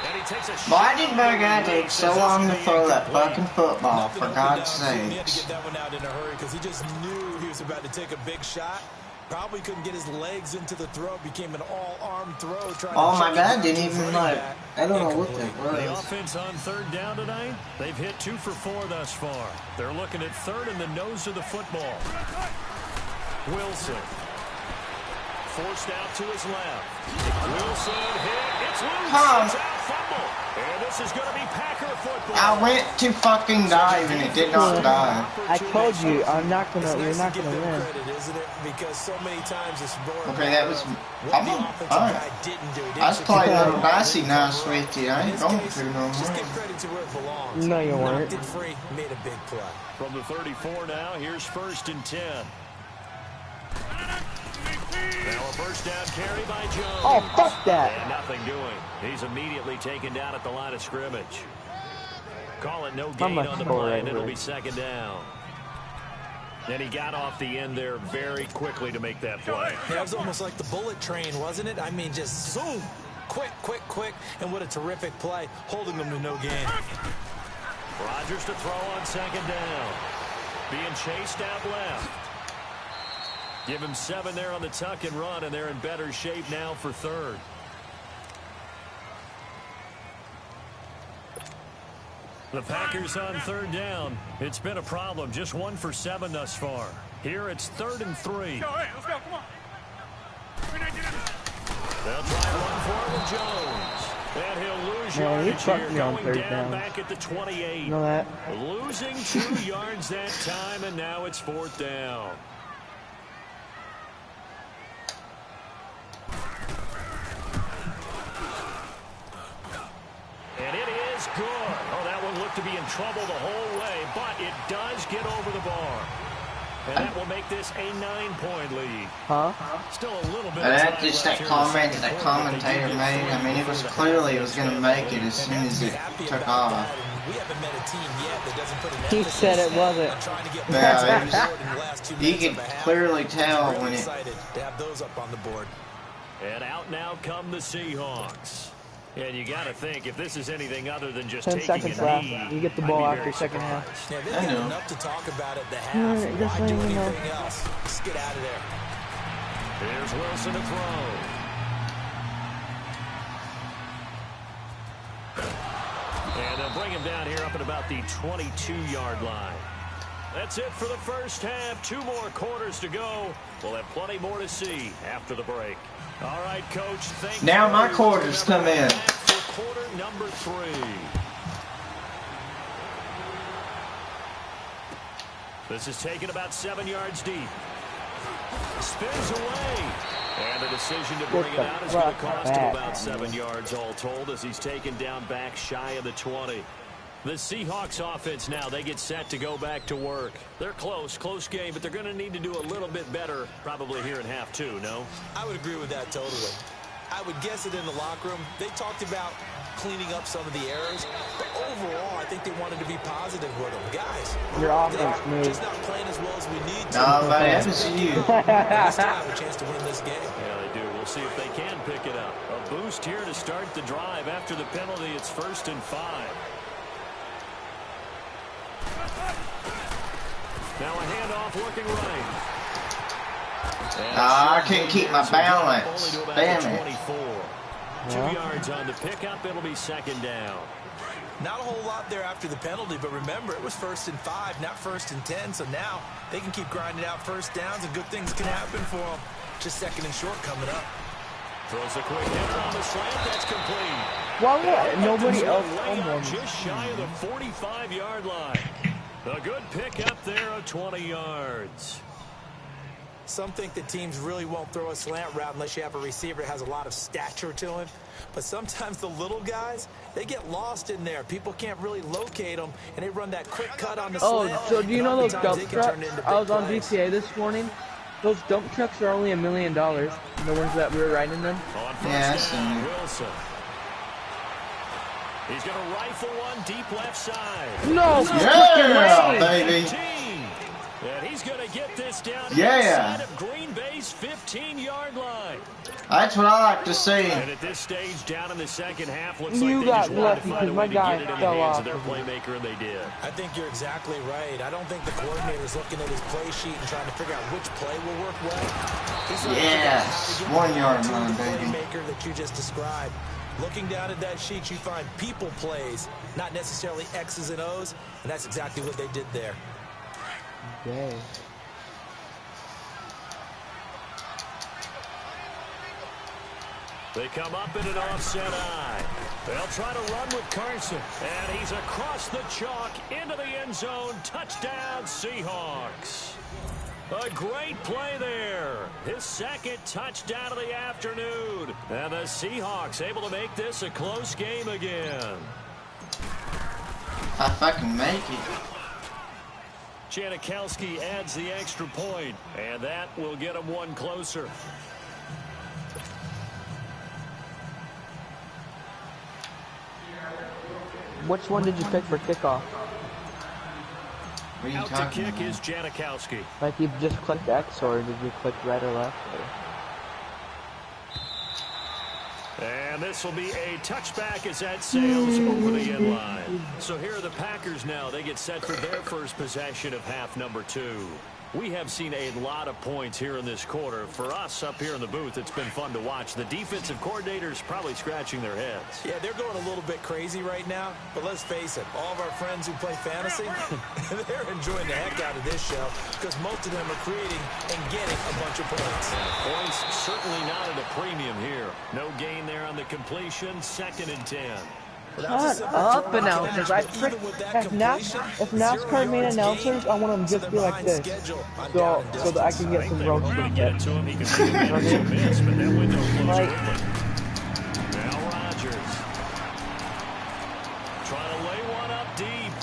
And he takes a Why shot. did my guy take so long to throw that fucking football, for God's He had to sakes? get that one out in a hurry because he just knew he was about to take a big shot. Probably couldn't get his legs into the throw. Became an all-arm throw. Oh, my guy didn't even like, I don't know what that The was. offense on 3rd down tonight, they've hit 2 for 4 thus far. They're looking at 3rd and the nose of the football. Wilson. Forced out to his left. Wilson hit. It's loose. Come. It's out, fumble. And this is going to be Packer football. I went to fucking dive and it did not dive. I told you, I'm not gonna. It's You're nice not to give gonna them win. credit, isn't it? Because so many times it's more Okay, that was, what I'm the on, offensive alright. guy didn't do. I was playing a little dicey Didn't nice cover up. with you. I In ain't this going case, to no just more. give credit to where it belongs. No, you Knocked weren't. it free, made a big play. From the 34 now, here's 1st and 10. Now a first down carry by Jones. Oh, fuck that. And nothing doing. He's immediately taken down at the line of scrimmage. Call it no gain on the play, and it'll be second down. And he got off the end there very quickly to make that play. That was almost like the bullet train, wasn't it? I mean, just zoom. Quick, quick, quick. And what a terrific play, holding them to no gain. Rodgers to throw on second down. Being chased out left. Give him 7 there on the tuck and run, and they're in better shape now for third. The Packers on third down. It's been a problem. Just 1 for 7 thus far. Here it's 3rd and 3. Let's go, come on. They'll try one for with Jones. And he'll lose yardage here, going down back at the 28. You know that? Losing 2 yards that time, and now it's 4th down. And it is good. Oh, that one looked to be in trouble the whole way, but it does get over the bar. And that will make this a 9-point lead. Huh? Still a little bit. That's just that comment that the commentator made. I mean, it was clearly it was going to make it as soon as it took off. We haven't met a team yet that doesn't put an He said it wasn't. Yeah, you could clearly tell when it. To have those up on the board. And out now come the Seahawks. And you got to think, if this is anything other than just 10 taking seconds a left. knee, You get the ball after second half. Yeah, they've I got know. enough to talk about at the half. Why do anything else? Just get out of there. Here's Wilson to throw. And they'll bring him down here up at about the 22-yard line. That's it for the first half. 2 more quarters to go. We'll have plenty more to see after the break. All right, Coach. Thank you. Now my quarters come in. For quarter number 3. This is taken about 7 yards deep. Spins away. And the decision to bring it out is going to cost him about 7 yards all told as he's taken down back shy of the 20. The Seahawks offense now, they get set to go back to work. They're close game, but they're going to need to do a little bit better probably here in half 2, no? I would agree with that totally. I would guess it in the locker room. They talked about cleaning up some of the errors, but overall, I think they wanted to be positive with them. Guys, your offense moves. Just not playing as well as we need to. No, but that was you. They still have a chance to win this game. Yeah, they do. We'll see if they can pick it up. A boost here to start the drive. After the penalty, it's 1st and 5. Now a handoff looking right. I couldn't keep my balance. Damn it. 24. 2 yards on the pickup. It'll be 2nd down. Not a whole lot there after the penalty, but remember, it was 1st and 5, not 1st and 10. So now they can keep grinding out first downs, and good things can happen for them. Just 2nd and short coming up. Throws a quick hitter on the slant. That's complete. Why would nobody else come one? Just shy of the 45-yard line. A good pickup there of 20 yards. Some think that teams really won't throw a slant route unless you have a receiver that has a lot of stature to him. But sometimes the little guys, they get lost in there. People can't really locate them, and they run that quick cut on the slant. Oh, so do you know those dump they can trucks? turn into big I was on plays. GTA this morning. Those dump trucks are only $1 million. The ones that we were riding them. On first Yeah, I down, seen it. Wilson. He's going to rifle one deep left side. No, Yeah, baby. And he's going to get this down Yeah. inside of Green Bay's 15-yard line. That's what I like to see. And at this stage, down in the second half, looks You like they got just wanted to lucky find a because way my to guy get it in the fell hands off. of their playmaker, and they did. I think you're exactly right. I don't think the coordinator's looking at his play sheet and trying to figure out which play will work well. He's trying to figure out how to Yes, get 1 yard to line, the baby. playmaker that you just described. Looking down at that sheet, you find people plays, not necessarily X's and O's, and that's exactly what they did there. Okay. They come up in an offset eye. They'll try to run with Carson. And he's across the chalk into the end zone. Touchdown, Seahawks. A great play there. His 2nd touchdown of the afternoon. And the Seahawks able to make this a close game again. If I can make it. Janikowski adds the extra point, and that will get him one closer. Which one did you pick for kickoff? What are you Out to talking kick about? is Janikowski. Like you just clicked X, or did you click right or left? And this will be a touchback as that sails over the end line. So here are the Packers now. They get set for their first possession of half number 2. We have seen a lot of points here in this quarter. For us up here in the booth, it's been fun to watch. The defensive coordinators probably scratching their heads. Yeah, they're going a little bit crazy right now, but let's face it, all of our friends who play fantasy, they're enjoying the heck out of this show because most of them are creating and getting a bunch of points. Points certainly not at a premium here. No gain there on the completion, 2nd and 10. Shut up, announcers. If NASCAR made announcers, I want them just to be like this. So that I can get some roast with Get it to him. He can take advantage of miss, but that window closed quickly. Now Rodgers trying to lay one up deep.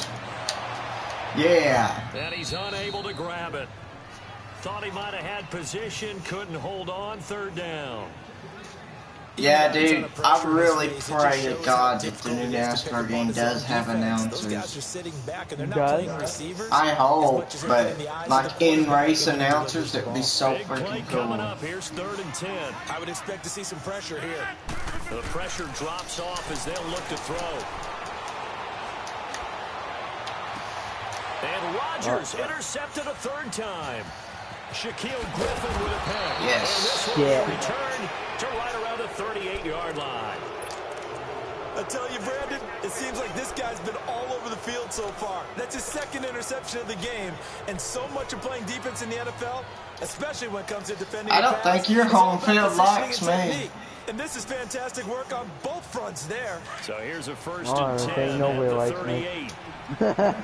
Yeah. And he's unable to grab it. Thought he might have had position, couldn't hold on, 3rd down. Yeah, dude, I really pray to God that the new NASCAR game does have announcers. Does? I hope, but like in-race announcers, that would be so freaking cool. Coming up, here's 3rd and 10. I would expect to see some pressure here. The pressure drops off as they'll look to throw. And Rodgers intercepted a 3rd time. Shaquille Griffin with a pick. Yes. And this will be returned to right around the 38-yard line. I tell you, Brandon, it seems like this guy's been all over the field so far. That's his 2nd interception of the game. And so much of playing defense in the NFL, especially when it comes to defending. I don't think your home field likes me. And this is fantastic work on both fronts there. So here's a 1st and 10 at the 38.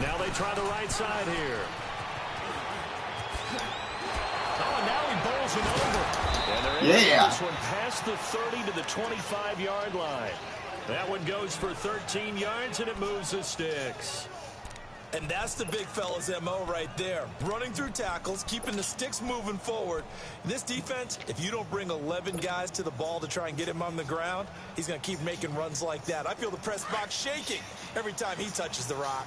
Now they try the right side here. Oh, and now he bowls it over. And they're able to get this one past the 30 to the 25-yard line. That one goes for 13 yards, and it moves the sticks. And that's the big fella's MO right there. Running through tackles, keeping the sticks moving forward. This defense, if you don't bring 11 guys to the ball to try and get him on the ground, he's going to keep making runs like that. I feel the press box shaking every time he touches the rock.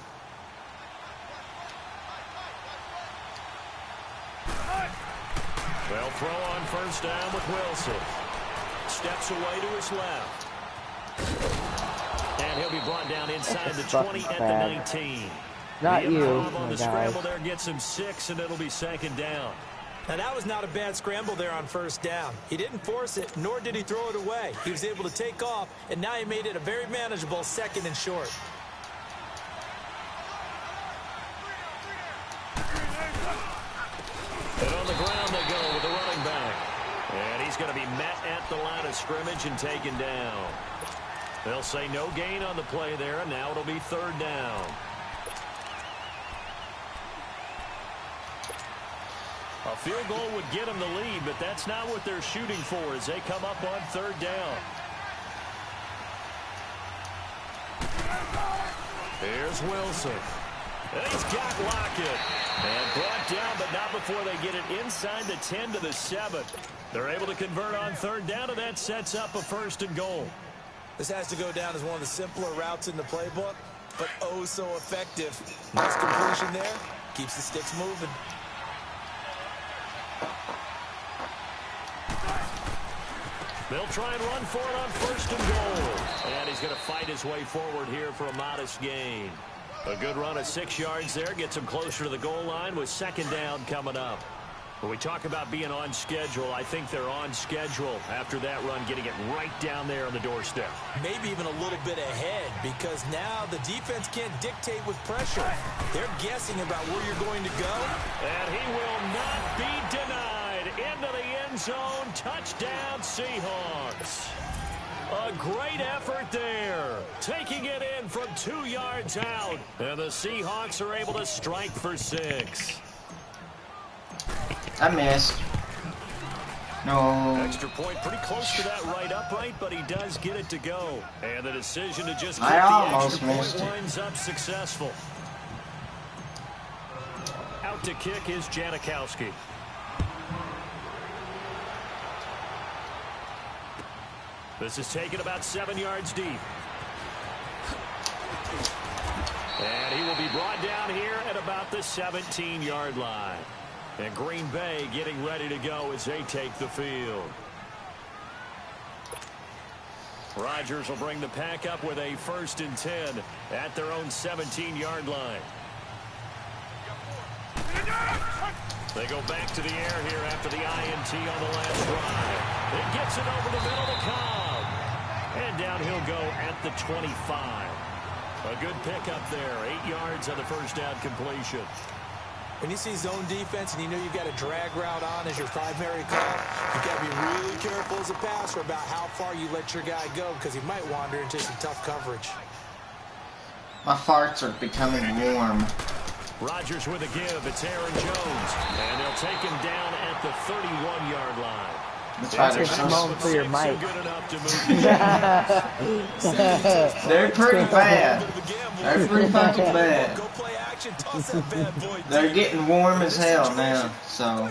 They'll throw on 1st down with Wilson. Steps away to his left. And he'll be brought down inside the 20 at the 19. Not you, on the scramble there gets him 6, and it'll be 2nd down. Now, that was not a bad scramble there on 1st down. He didn't force it, nor did he throw it away. He was able to take off, and now he made it a very manageable 2nd and short. And on the ground they go with the running back. And he's going to be met at the line of scrimmage and taken down. They'll say no gain on the play there, and now it'll be 3rd down. A field goal would get them the lead, but that's not what they're shooting for as they come up on 3rd down. Here's Wilson. And he's got Lockett. And brought down, but not before they get it inside the 10 to the 7. They're able to convert on 3rd down, and that sets up a 1st and goal. This has to go down as one of the simpler routes in the playbook, but oh so effective. Nice completion there. Keeps the sticks moving. They'll try and run for it on 1st and goal. And he's going to fight his way forward here for a modest gain. A good run of 6 yards there gets him closer to the goal line with 2nd down coming up. When we talk about being on schedule, I think they're on schedule after that run, getting it right down there on the doorstep. Maybe even a little bit ahead, because now the defense can't dictate with pressure. They're guessing about where you're going to go. And he will not be denied. Into the end zone. Touchdown, Seahawks. A great effort there. Taking it in from 2 yards out. And the Seahawks are able to strike for 6. I missed. No. Extra point, pretty close to that right upright, but he does get it to go. And the decision to just kick I the almost extra point missed it. winds up successful. Out to kick is Janikowski. This is taken about 7 yards deep. And he will be brought down here at about the 17-yard line. And Green Bay getting ready to go as they take the field. Rodgers will bring the pack up with a 1st and 10 at their own 17-yard line. They go back to the air here after the INT on the last drive. It gets it over the middle to Cobb. And down he'll go at the 25. A good pickup there. 8 yards on the first down completion. When you see zone defense and you know you've got a drag route on as your primary call, you've got to be really careful as a passer about how far you let your guy go because he might wander into some tough coverage. My farts are becoming warm. Rodgers with a give. It's Aaron Jones. And they'll take him down at the 31-yard line. That's why they're so small for your mic. They're pretty bad. They're pretty fucking bad. They're getting warm as hell now, so.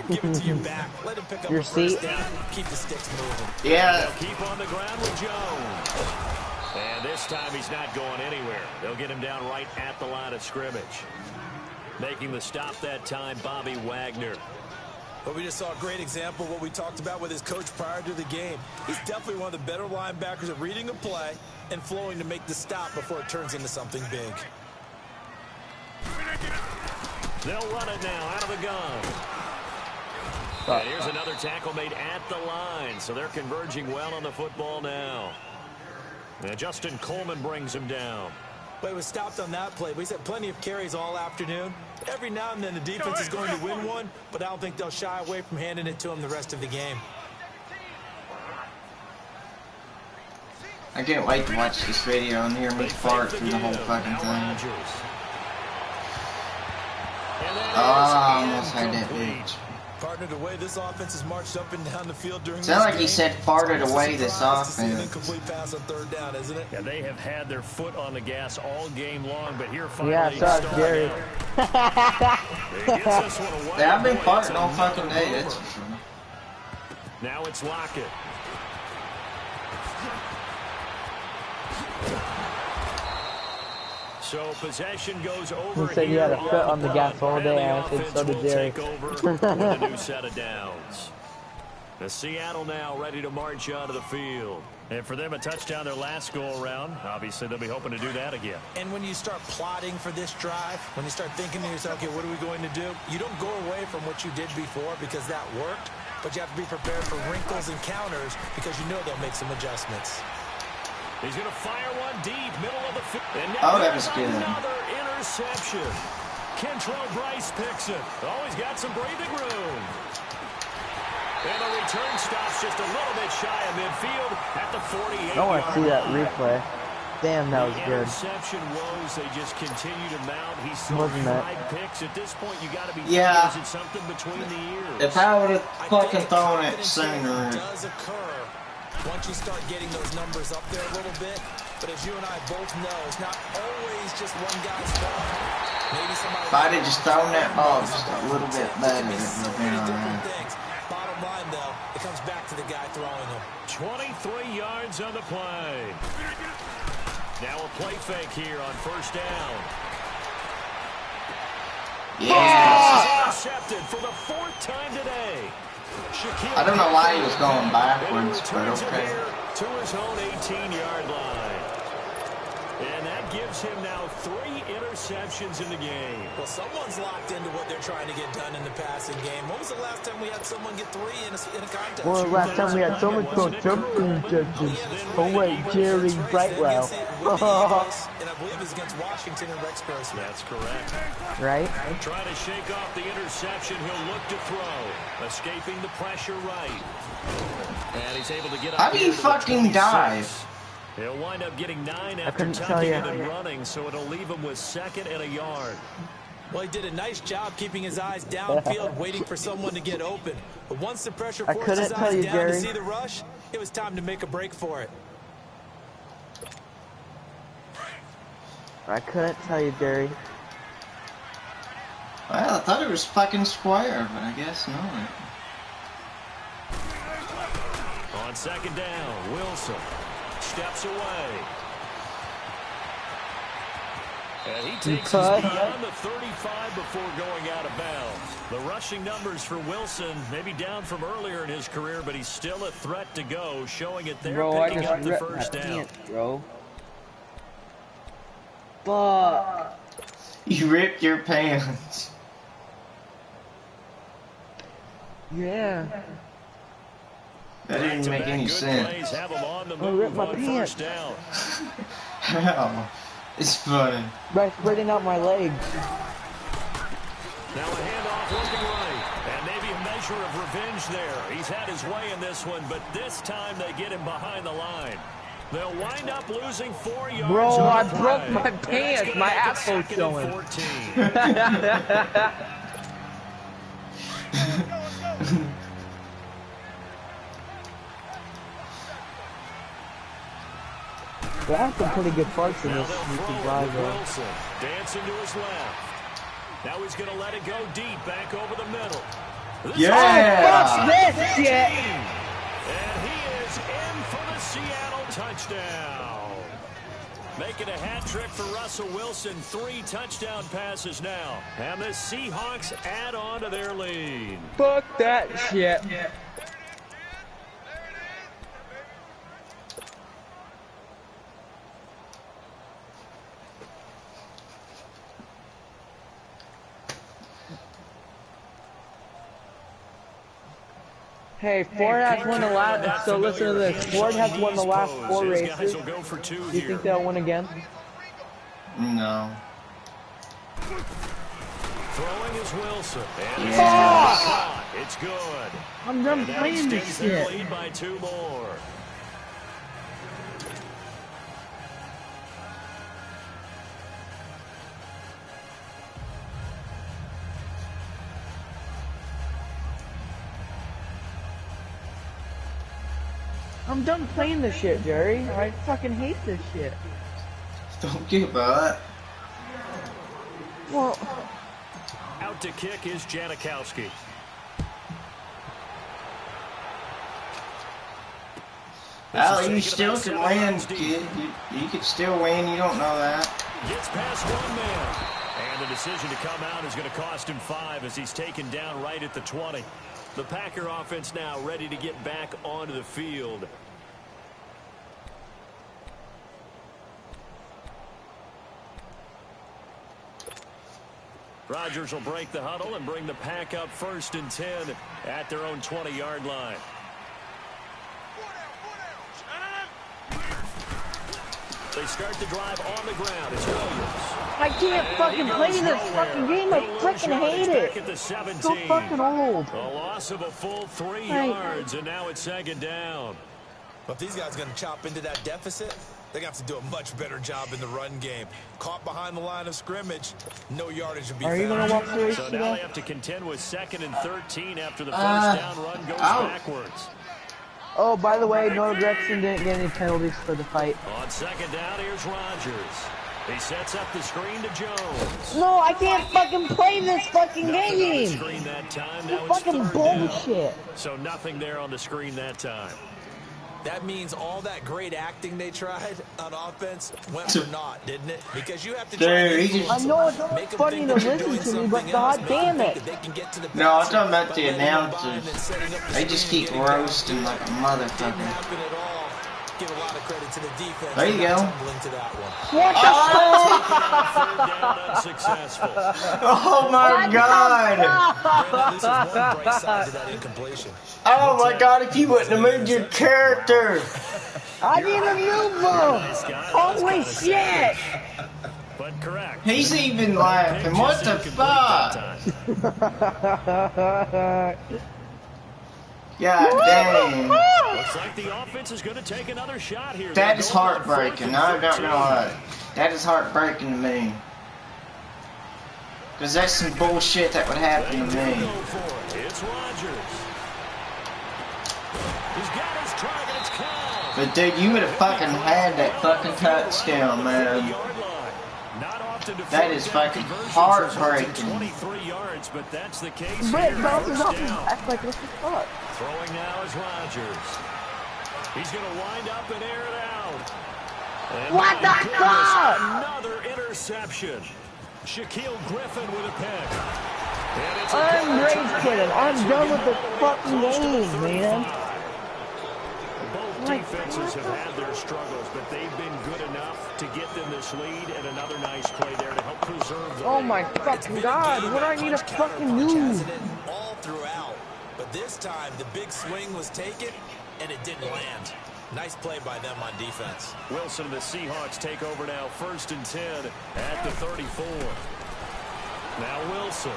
Your seat? Keep the sticks moving. Yeah. They'll keep on the ground with Jones. And this time he's not going anywhere. They'll get him down right at the line of scrimmage. Making the stop that time, Bobby Wagner. But we just saw a great example of what we talked about with his coach prior to the game. He's definitely one of the better linebackers at reading a play and flowing to make the stop before it turns into something big. They'll run it now out of the gun. And here's another tackle made at the line. So they're converging well on the football now. And Justin Coleman brings him down. But he was stopped on that play. But he's had plenty of carries all afternoon. Every now and then the defense is going to win one, but I don't think they'll shy away from handing it to him the rest of the game. I can't wait to watch this video and hear me fart through the whole fucking thing. Oh, I almost had that bitch. Partnered away, this offense has marched up and down the field during Sound like he said farted away this offense. Incomplete pass on 3rd down, isn't it? Yeah, they have had their foot on the gas all game long, but here finally. Yeah, sorry, Jerry. Yeah, I've been farting all fucking day, that's for sure. Now it's Lockett. So possession goes over. He said he had a foot on the gas all day, and I said so did Jerry. Take over with a new set of downs. The Seattle now ready to march onto the field. And for them, a touchdown their last go-around. Obviously, they'll be hoping to do that again. And when you start plotting for this drive, when you start thinking to yourself, okay, what are we going to do? You don't go away from what you did before because that worked, but you have to be prepared for wrinkles and counters because you know they'll make some adjustments. He's going to fire one deep, middle of the field. Oh, that was good. Another interception. Kentrell Bryce picks it. Oh, he's got some breathing room. And the return stops just a little bit shy of midfield at the 48. I want to see that replay. Damn, that was good. Interception woes, they just continue to mount. He's still 5 picks. At this point, you got to be thinking, is it something between the ears? If I would have fucking thrown it sooner. Does occur once you start getting those numbers up there a little bit. But as you and I both know, it's not always just one guy's fault. Maybe somebody. If I'd have just thrown that ball just a little bit better, it would have been alright. Bottom line, though, it comes back to the guy throwing them. 23 yards on the play. Now a play fake here on 1st down. Yeah. Intercepted for the 4th time today. I don't know why he was going backwards, but okay. To his own 18-yard line. And that gives him now 3 interceptions in the game. Well, someone's locked into what they're trying to get done in the passing game. When was the last time we had someone get 3 in a contest? Well, last time we had someone throw jumping judges. Oh, wait, Jerry Brightwell. And I believe it's against Washington and Rex Grossman. That's correct. Right? Trying to shake off the interception. He'll look to throw. Escaping the pressure right. And he's able to get up. How do you fucking dive? He'll wind up getting 9 after tucking it and running, so it'll leave him with 2nd and a yard. Well, he did a nice job keeping his eyes downfield, waiting for someone to get open. But once the pressure forced his eyes down to see the rush, it was time to make a break for it. I couldn't tell you, Jerry. Well, I thought it was fucking square, but I guess not. On second down, Wilson steps away. And he takes us beyond the 35 before going out of bounds. The rushing numbers for Wilson may be down from earlier in his career, but he's still a threat to go, showing it there, picking up the first down. Bro. Fuck. You ripped your pants. Yeah. That didn't make any sense. I ripped my pants. How? It's funny. By spreading out my legs. Now a handoff looking right. And maybe a measure of revenge there. He's had his way in this one, but this time they get him behind the line. They'll wind up losing 4 yards. Bro, I broke my pants. My asshole's showing. That's some pretty good parts in this drive. Wilson dancing to his left. Now he's going to let it go deep, back over the middle. Yeah! Oh, fuck this shit! And he is in for the Seattle touchdown. Making a hat trick for Russell Wilson. 3 touchdown passes now. And the Seahawks add on to their lead. Fuck that shit. Hey, Ford has won the last. So listen to this. Ford has won the last 4 races. Do you think they'll win again? No. Throwing is Wilson. And it's good. I'm done playing this shit. Lead by 2 more. I'm done playing this shit, Jerry. I fucking hate this shit. Don't give up. Well, out to kick is Janikowski. Al, you still can win, kid. You can still win. You don't know that. Gets past 1 man. And the decision to come out is going to cost him 5 as he's taken down right at the 20. The Packer offense now ready to get back onto the field. Rodgers will break the huddle and bring the Pack up 1st and 10 at their own 20-yard line. They start the drive on the ground. It's Williams. I can't fucking play this fucking game. I freaking hate it. At the 17. So fucking old. A loss of a full 3 yards, and now it's 2nd down. But if these guys are going to chop into that deficit, they're going to have to do a much better job in the run game. Caught behind the line of scrimmage, no yardage to be found. Are you going to walk through So now they have to contend with 2nd and 13 after the first down run goes backwards. Oh, by the way, Noah Gregson didn't get any penalties for the fight. On 2nd down, here's Rodgers. He sets up the screen to Jones. No, I can't fucking play this fucking game. Screen that time. Now it's fucking bullshit. So nothing there on the screen that time. That means all that great acting they tried on offense went for naught, didn't it? Because you have to try to I know it's funny to listen to me, but god damn it. No, I'm talking about the announcers. They just keep roasting like a motherfucker. Give a lot of credit to the defense. There you go. What the fuck? Oh my god! Oh my god, if you wouldn't have moved your character! I didn't move him! Holy shit! But correct. He's even laughing. What the fuck? God dang. Looks like the offense is going to take another shot here. That is heartbreaking. I'm not gonna lie. That is heartbreaking to me. Because that's some bullshit that would happen to me. It's Rodgers. He's got his target. It's caught. But dude, you would have fucking had that fucking touchdown, man. That is fucking heartbreaking. 23 yards, but that's the case. Britt bounces off his back like what the fuck? Throwing now is Rodgers. He's going to wind up and air it out. And what the fuck? Another interception. Shaquille Griffin with a pick. I'm rage quitting. I'm done with the fucking game, man. Both defenses have had their struggles, but they've been good enough to get them this lead, and another nice play there to help preserve the lead. Oh my fucking god, what do I need to fucking do? All throughout, but this time the big swing was taken, and it didn't land. Nice play by them on defense. Wilson and the Seahawks take over now, 1st and 10 at the 34. Now Wilson.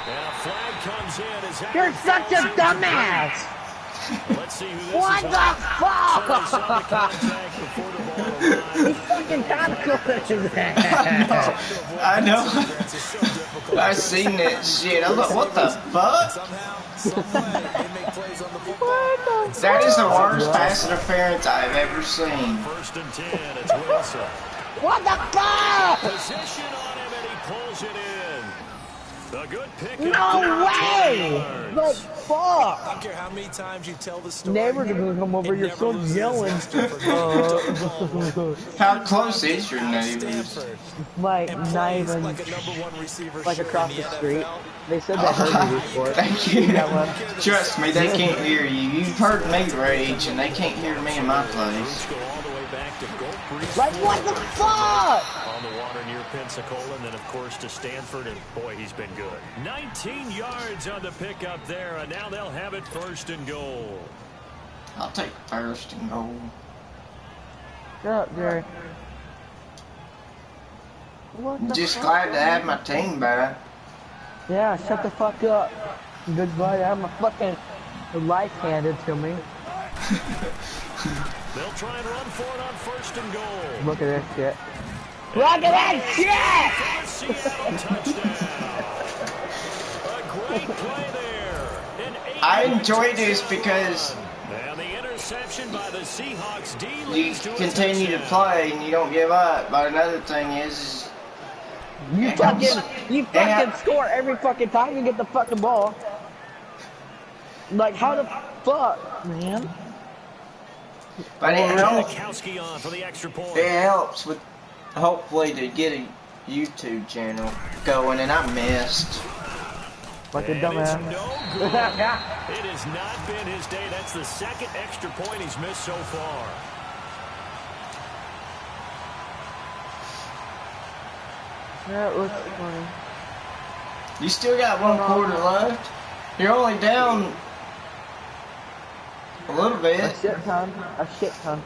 And a flag comes in. As you're such a dumbass! Let's see who this what is the fuck? He fucking conquered that. I know. I seen that shit. I'm like, what the fuck? That is the worst pass interference I've ever seen. 1st and 10, it's Wilson. What the fuck? Position on him and he pulls it in. A good pick. No way! Like, fuck! I don't care how many times you tell the story. Neighbor's gonna come over, you're so yelling. How close is your neighbors? Like, not even, like across the street. They said they heard me before. Thank you. Trust me, they can't hear you. You've heard me rage, and they can't hear me in my place. Like, what the fuck? On the water near Pensacola, and then, of course, to Stanford, and boy, he's been good. 19 yards on the pickup there, and now they'll have it 1st and goal. I'll take 1st and goal. Shut up, Jerry. I'm just glad to have my team back. Yeah, shut the fuck up. Goodbye. I have my fucking life handed to me. They'll try and run for it on 1st and goal. Look at this shit. Look at that shit! A great play there. I enjoy this because and the interception by the Seahawks D you continue to play and you don't give up. But another thing is you fucking score every fucking time you get the fucking ball. Like, how the fuck, man? But it helps. On for the extra point. It helps with hopefully to get a YouTube channel going, and I missed. Like a dumbass. No it has not been his day. That's the 2nd extra point he's missed so far. That looks funny. You still got 1 quarter left. You're only down a little bit. A shit ton. A shit ton.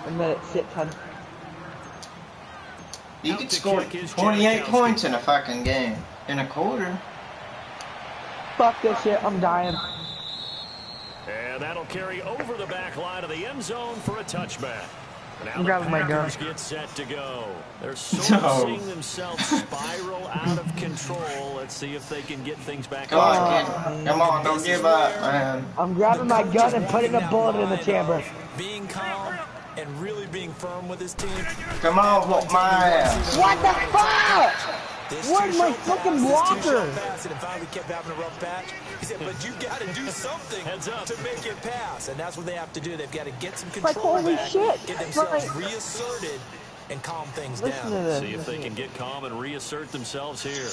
A minute, shit ton. You could score 28 points in a fucking game. In a quarter. Fuck this shit, I'm dying. And that'll carry over the back line of the end zone for a touchback. Now I'm grabbing my gun. Get set to go. They're sort of seeing themselves spiral out of control. Let's see if they can get things back. Come on, kid. Come on, don't give up, man. I'm grabbing my gun and putting a bullet in the chamber. Being calm and really being firm with his team. Come on, whoop my ass. What the fuck? Where's my fucking blocker? And finally kept having a rough patch. He said, but you got to do something to make it pass. And that's what they have to do. They've got to get some control holy back, shit. get themselves reasserted, and calm things down. See if they can get calm and reassert themselves here.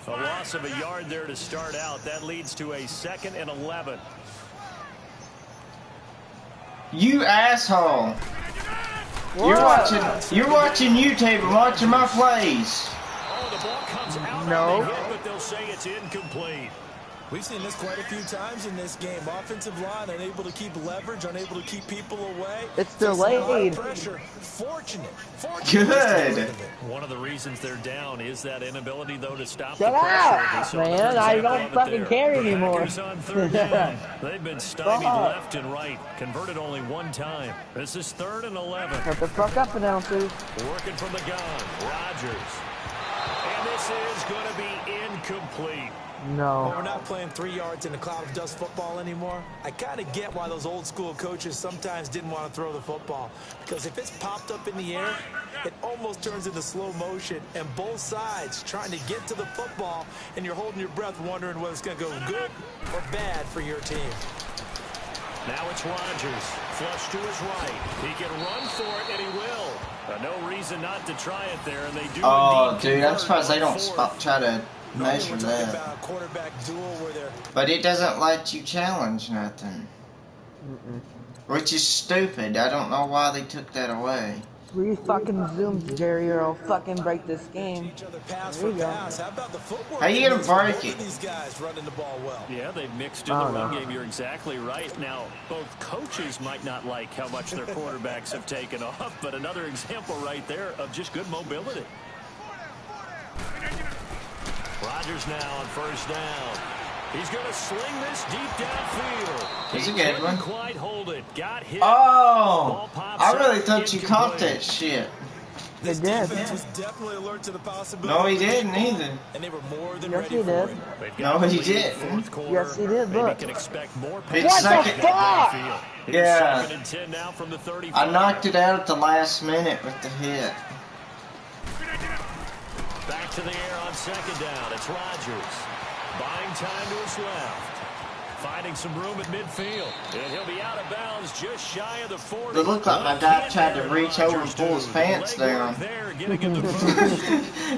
A loss of a yard there to start out. That leads to a 2nd and 11. You asshole. You're watching YouTube and watching my plays. Oh, the ball comes out no. hit, but they'll say it's incomplete. We've seen this quite a few times in this game. Offensive line unable to keep leverage, unable to keep people away. It's delayed. Pressure. Fortunate. Good. One of the reasons they're down is that inability, though, to stop Shut the pressure. up, man. I don't fucking care anymore. On third down. They've been stymied left and right. Converted only one time. This is 3rd and 11. Shut the fuck up, announcers. Working from the gun. Rodgers. And this is going to be incomplete. No. Well, we're not playing 3 yards in a cloud of dust football anymore. I kind of get why those old school coaches sometimes didn't want to throw the football. Because if it's popped up in the air, it almost turns into slow motion. And both sides trying to get to the football, and you're holding your breath wondering whether it's going to go good or bad for your team. Now it's Rodgers. Flush to his right. He can run for it, and he will. No reason not to try it there, and they do. Oh, dude, I'm surprised they don't try to measure that. But it doesn't let you challenge nothing. Which is stupid. I don't know why they took that away. 3 fucking zooms, Jerry, or I'll fucking break this game. There you go. How you gonna break it? Yeah, they've mixed in the run game. You're exactly right. Now, both coaches might not like how much their quarterbacks have taken off, but another example right there of just good mobility. Rodgers now on 1st down. He's going to sling this deep downfield. It's a good one. Quite hold it. Got hit. Oh, I really thought you caught that shit. They did. Was definitely alert to the possibility. No, he didn't either. And they were more than Yes, ready he for did. it. No, he didn't. Yes, he did. Maybe Look. can expect more It's second. yeah. Yeah. 2nd and 10 now from the 35. I knocked it out at the last minute with the hit. Back to the air on 2nd down. It's Rodgers. Buying time to his left. Finding some room at midfield. And he'll be out of bounds just shy of the 40. It looked like my guy tried to reach over and pull his pants down.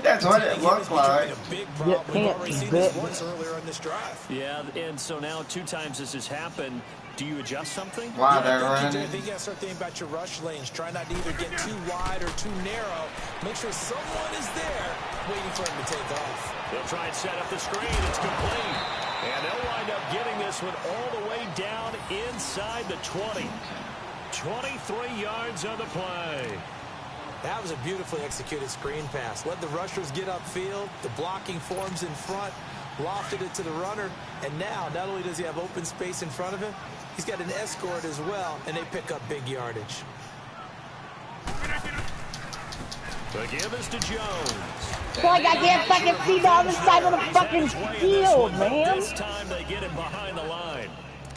That's what it looked like. Get pants, bitch. Yeah, and so now 2 times this has happened. Do you adjust something? Why they're I running? think you got to start thinking about your rush lanes. Try not to either get too wide or too narrow. Make sure someone is there waiting for him to take off. They'll try and set up the screen. It's complete. And they'll wind up getting this one all the way down inside the 20. 23 yards on the play. That was a beautifully executed screen pass. Let the rushers get upfield. The blocking forms in front. Lofted it to the runner. And now, not only does he have open space in front of him, he's got an escort as well, and they pick up big yardage. The give is to Jones. Like I can't fucking see the other side of the fucking field, man. This time they get him behind the line.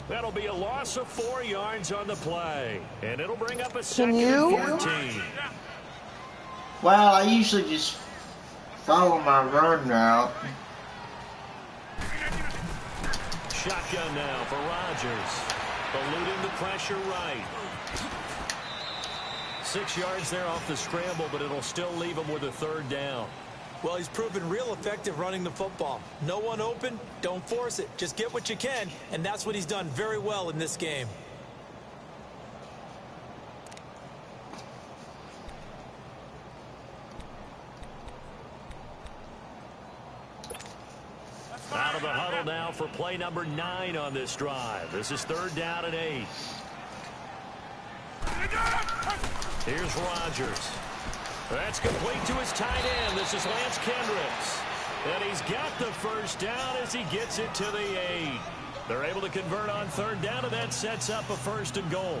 That'll be a loss of 4 yards on the play. And it'll bring up a 2nd and 14. Well, I usually just follow my run route. Shotgun now for Rodgers. Eluding the pressure right. 6 yards there off the scramble, but it'll still leave him with a 3rd down. Well, he's proven real effective running the football. No one open, don't force it. Just get what you can, and that's what he's done very well in this game. Out of the huddle now for play number 9 on this drive. This is 3rd down and 8. Here's Rodgers. That's complete to his tight end. This is Lance Kendricks. And he's got the 1st down as he gets it to the 8. They're able to convert on 3rd down, and that sets up a 1st and goal.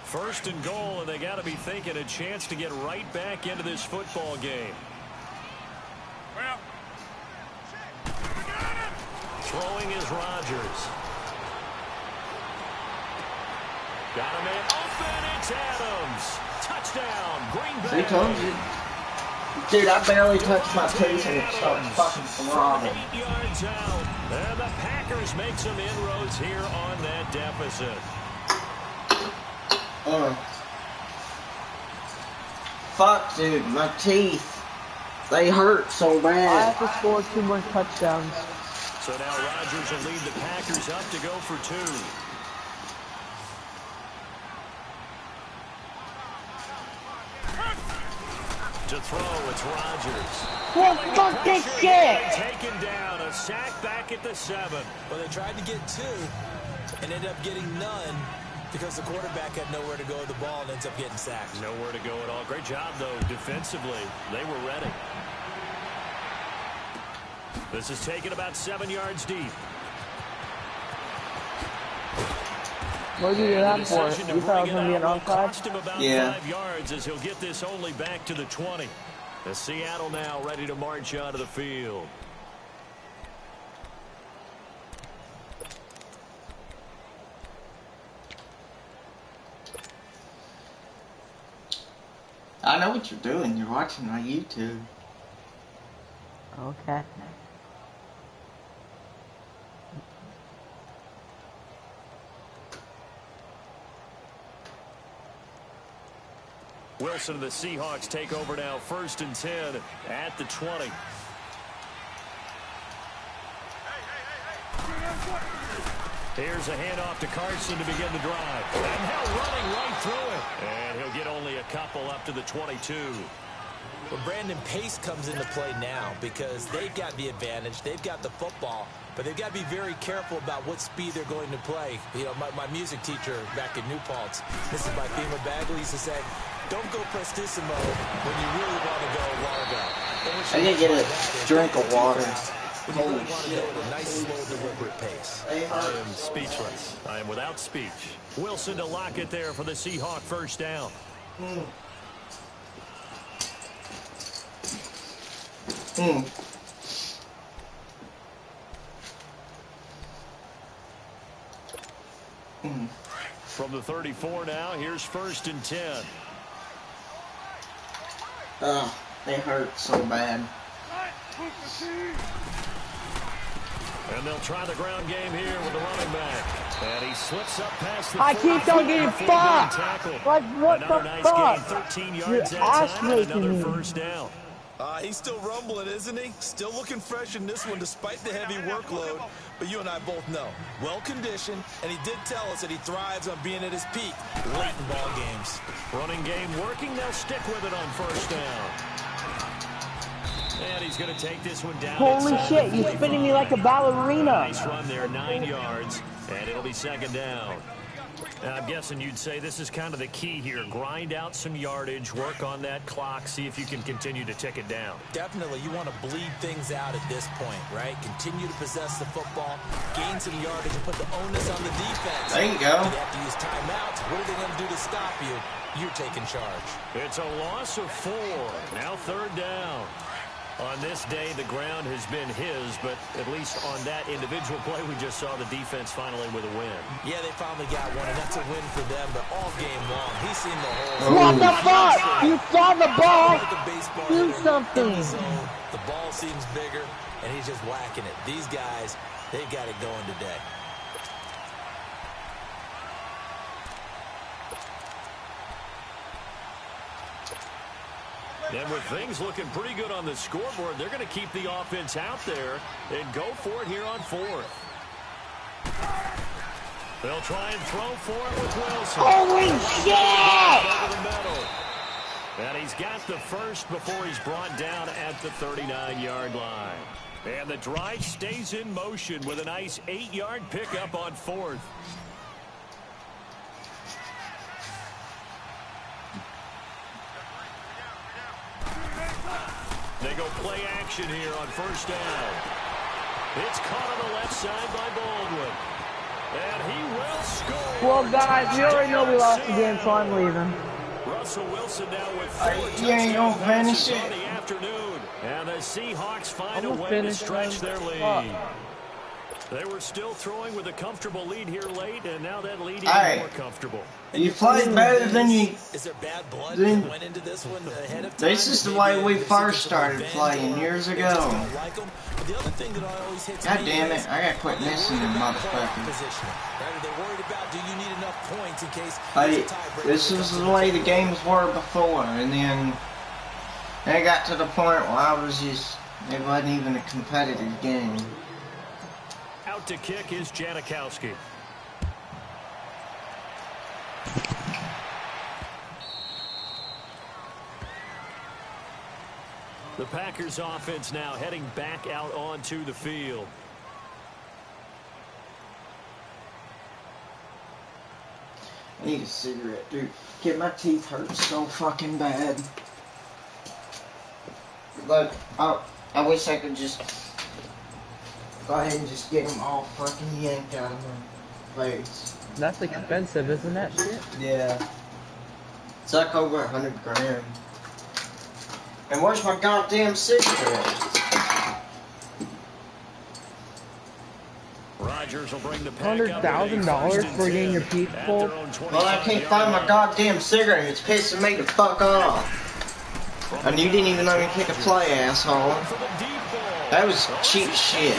First and goal, and they got to be thinking a chance to get right back into this football game. Well, throwing is Rodgers. Got a man open. It's Adams. Touchdown, Green Bay. See, told you. Dude, I barely touched my tooth and it starts fucking throbbing. 8 yards out, and the Packers make some inroads here on that deficit. Fuck, dude, my teeth. They hurt so bad. I have to score 2 more touchdowns. So now Rodgers will lead the Packers up to go for 2. To throw, it's Rodgers. Well, fuck this shit! Taken down, a sack back at the 7. Well, they tried to get 2 and ended up getting none because the quarterback had nowhere to go with the ball and ends up getting sacked. Nowhere to go at all. Great job, though, defensively. They were ready. This is taken about 7 yards deep. What did you do that for? You thought it was going to be an Cost him onside? about Yeah. 5 yards as he'll get this only back to the 20. The Seattle now ready to march onto the field. I know what you're doing. You're watching my YouTube. Okay. Wilson and the Seahawks take over now, 1st and 10 at the 20. Here's a handoff to Carson to begin the drive. And now running right through it. And he'll get only a couple up to the 22. Well, Brandon, pace comes into play now because they've got the advantage. They've got the football, but they've got to be very careful about what speed they're going to play. You know, my music teacher back in New Paltz, Mrs. Bifema Bagley, used to say, don't go prestissimo when you really want to go largo. I need to get a drink of water. When you really want to go at a nice, slow, deliberate pace. I am speechless. I am without speech. Wilson to lock it there for the Seahawk 1st down. From the 34 now, here's 1st and 10. Oh, they hurt so bad. And they'll try the ground game here with the running back. And he slips up past the I keep on getting fucked! Like, what another the nice fuck? gain, 13 yards You're that ass time, and another raping me. 1st down. He's still rumbling, isn't he? Still looking fresh in this one despite the heavy workload. But you and I both know, well-conditioned, and he did tell us that he thrives on being at his peak late in ball games. Running game working. They'll stick with it on 1st down. And he's going to take this one down. Holy shit, you're spinning me like a ballerina. Nice run there, 9 yards, and it'll be 2nd down. I'm guessing you'd say this is kind of the key here. Grind out some yardage, work on that clock, see if you can continue to tick it down. Definitely, you want to bleed things out at this point, right? Continue to possess the football, gain some yardage, and put the onus on the defense. There you go. If you have to use timeouts, what are they going to do to stop you? You're taking charge. It's a loss of 4. Now 3rd down. On this day, the ground has been his, but at least on that individual play, we just saw the defense finally with a win. Yeah, they finally got one, and that's a win for them, but all game long, he's seen the whole... What the fuck? You saw the ball! Do something! The ball seems bigger, and he's just whacking it. These guys, they've got it going today. And with things looking pretty good on the scoreboard, they're going to keep the offense out there and go for it here on 4th. They'll try and throw for it with Wilson. Holy shit! Over the middle. And he's got the 1st before he's brought down at the 39-yard line. And the drive stays in motion with a nice 8-yard pickup on 4th. They go play action here on 1st down. It's caught on the left side by Baldwin. And he will score. Well, guys, we already know we lost the game, so I'm leaving. Russell Wilson now with 4 You ain't gonna finish touchdowns on it. the afternoon. And the Seahawks find a I'm gonna way to finish stretch them. their lead. They were still throwing with a comfortable lead here late, and now that lead is more comfortable. You played better than you. Is there bad blood Then- that went into this one ahead of time? This is the way we first started playing years ago. The other thing that I always hit to God me damn is it, I gotta quit missing them motherfuckers. positioning. Right? They're worried about, do you need enough points in case Hey, there's a tiebreaker this that is comes the to way the table? games were before, and then it got to the point where it wasn't even a competitive game. Out to kick is Janikowski. The Packers offense now heading back out onto the field. I need a cigarette, dude. Get my teeth hurt so fucking bad. Like, I wish I could just go ahead and just get them all fucking yanked out of my face. That's expensive, isn't that shit? Yeah. It's like over 100 grand. And where's my goddamn cigarettes? Rodgers will bring the $100,000 for getting your teeth pulled? Well, I can't find my goddamn cigarette. It's pissing me the fuck off. And you didn't even let me pick a play, asshole. That was cheap shit.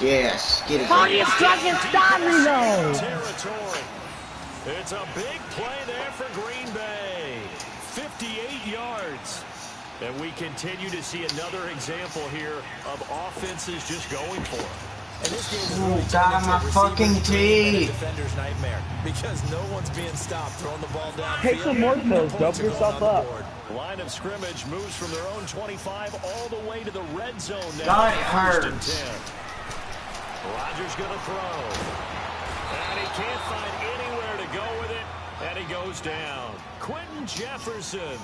Yes, get it. How do you fucking stop me though? It's a big play there for Green Bay. 58 yards. And we continue to see another example here of offenses just going for it. And this game is really God, my fucking teeth. Defender's nightmare because no one's being stopped throwing the ball down. Take some more pills, dope yourself up. Line of scrimmage moves from their own 25 all the way to the red zone now. God, it hurts. Rodgers gonna throw. And he can't find anywhere to go with it. And he goes down. Quentin Jefferson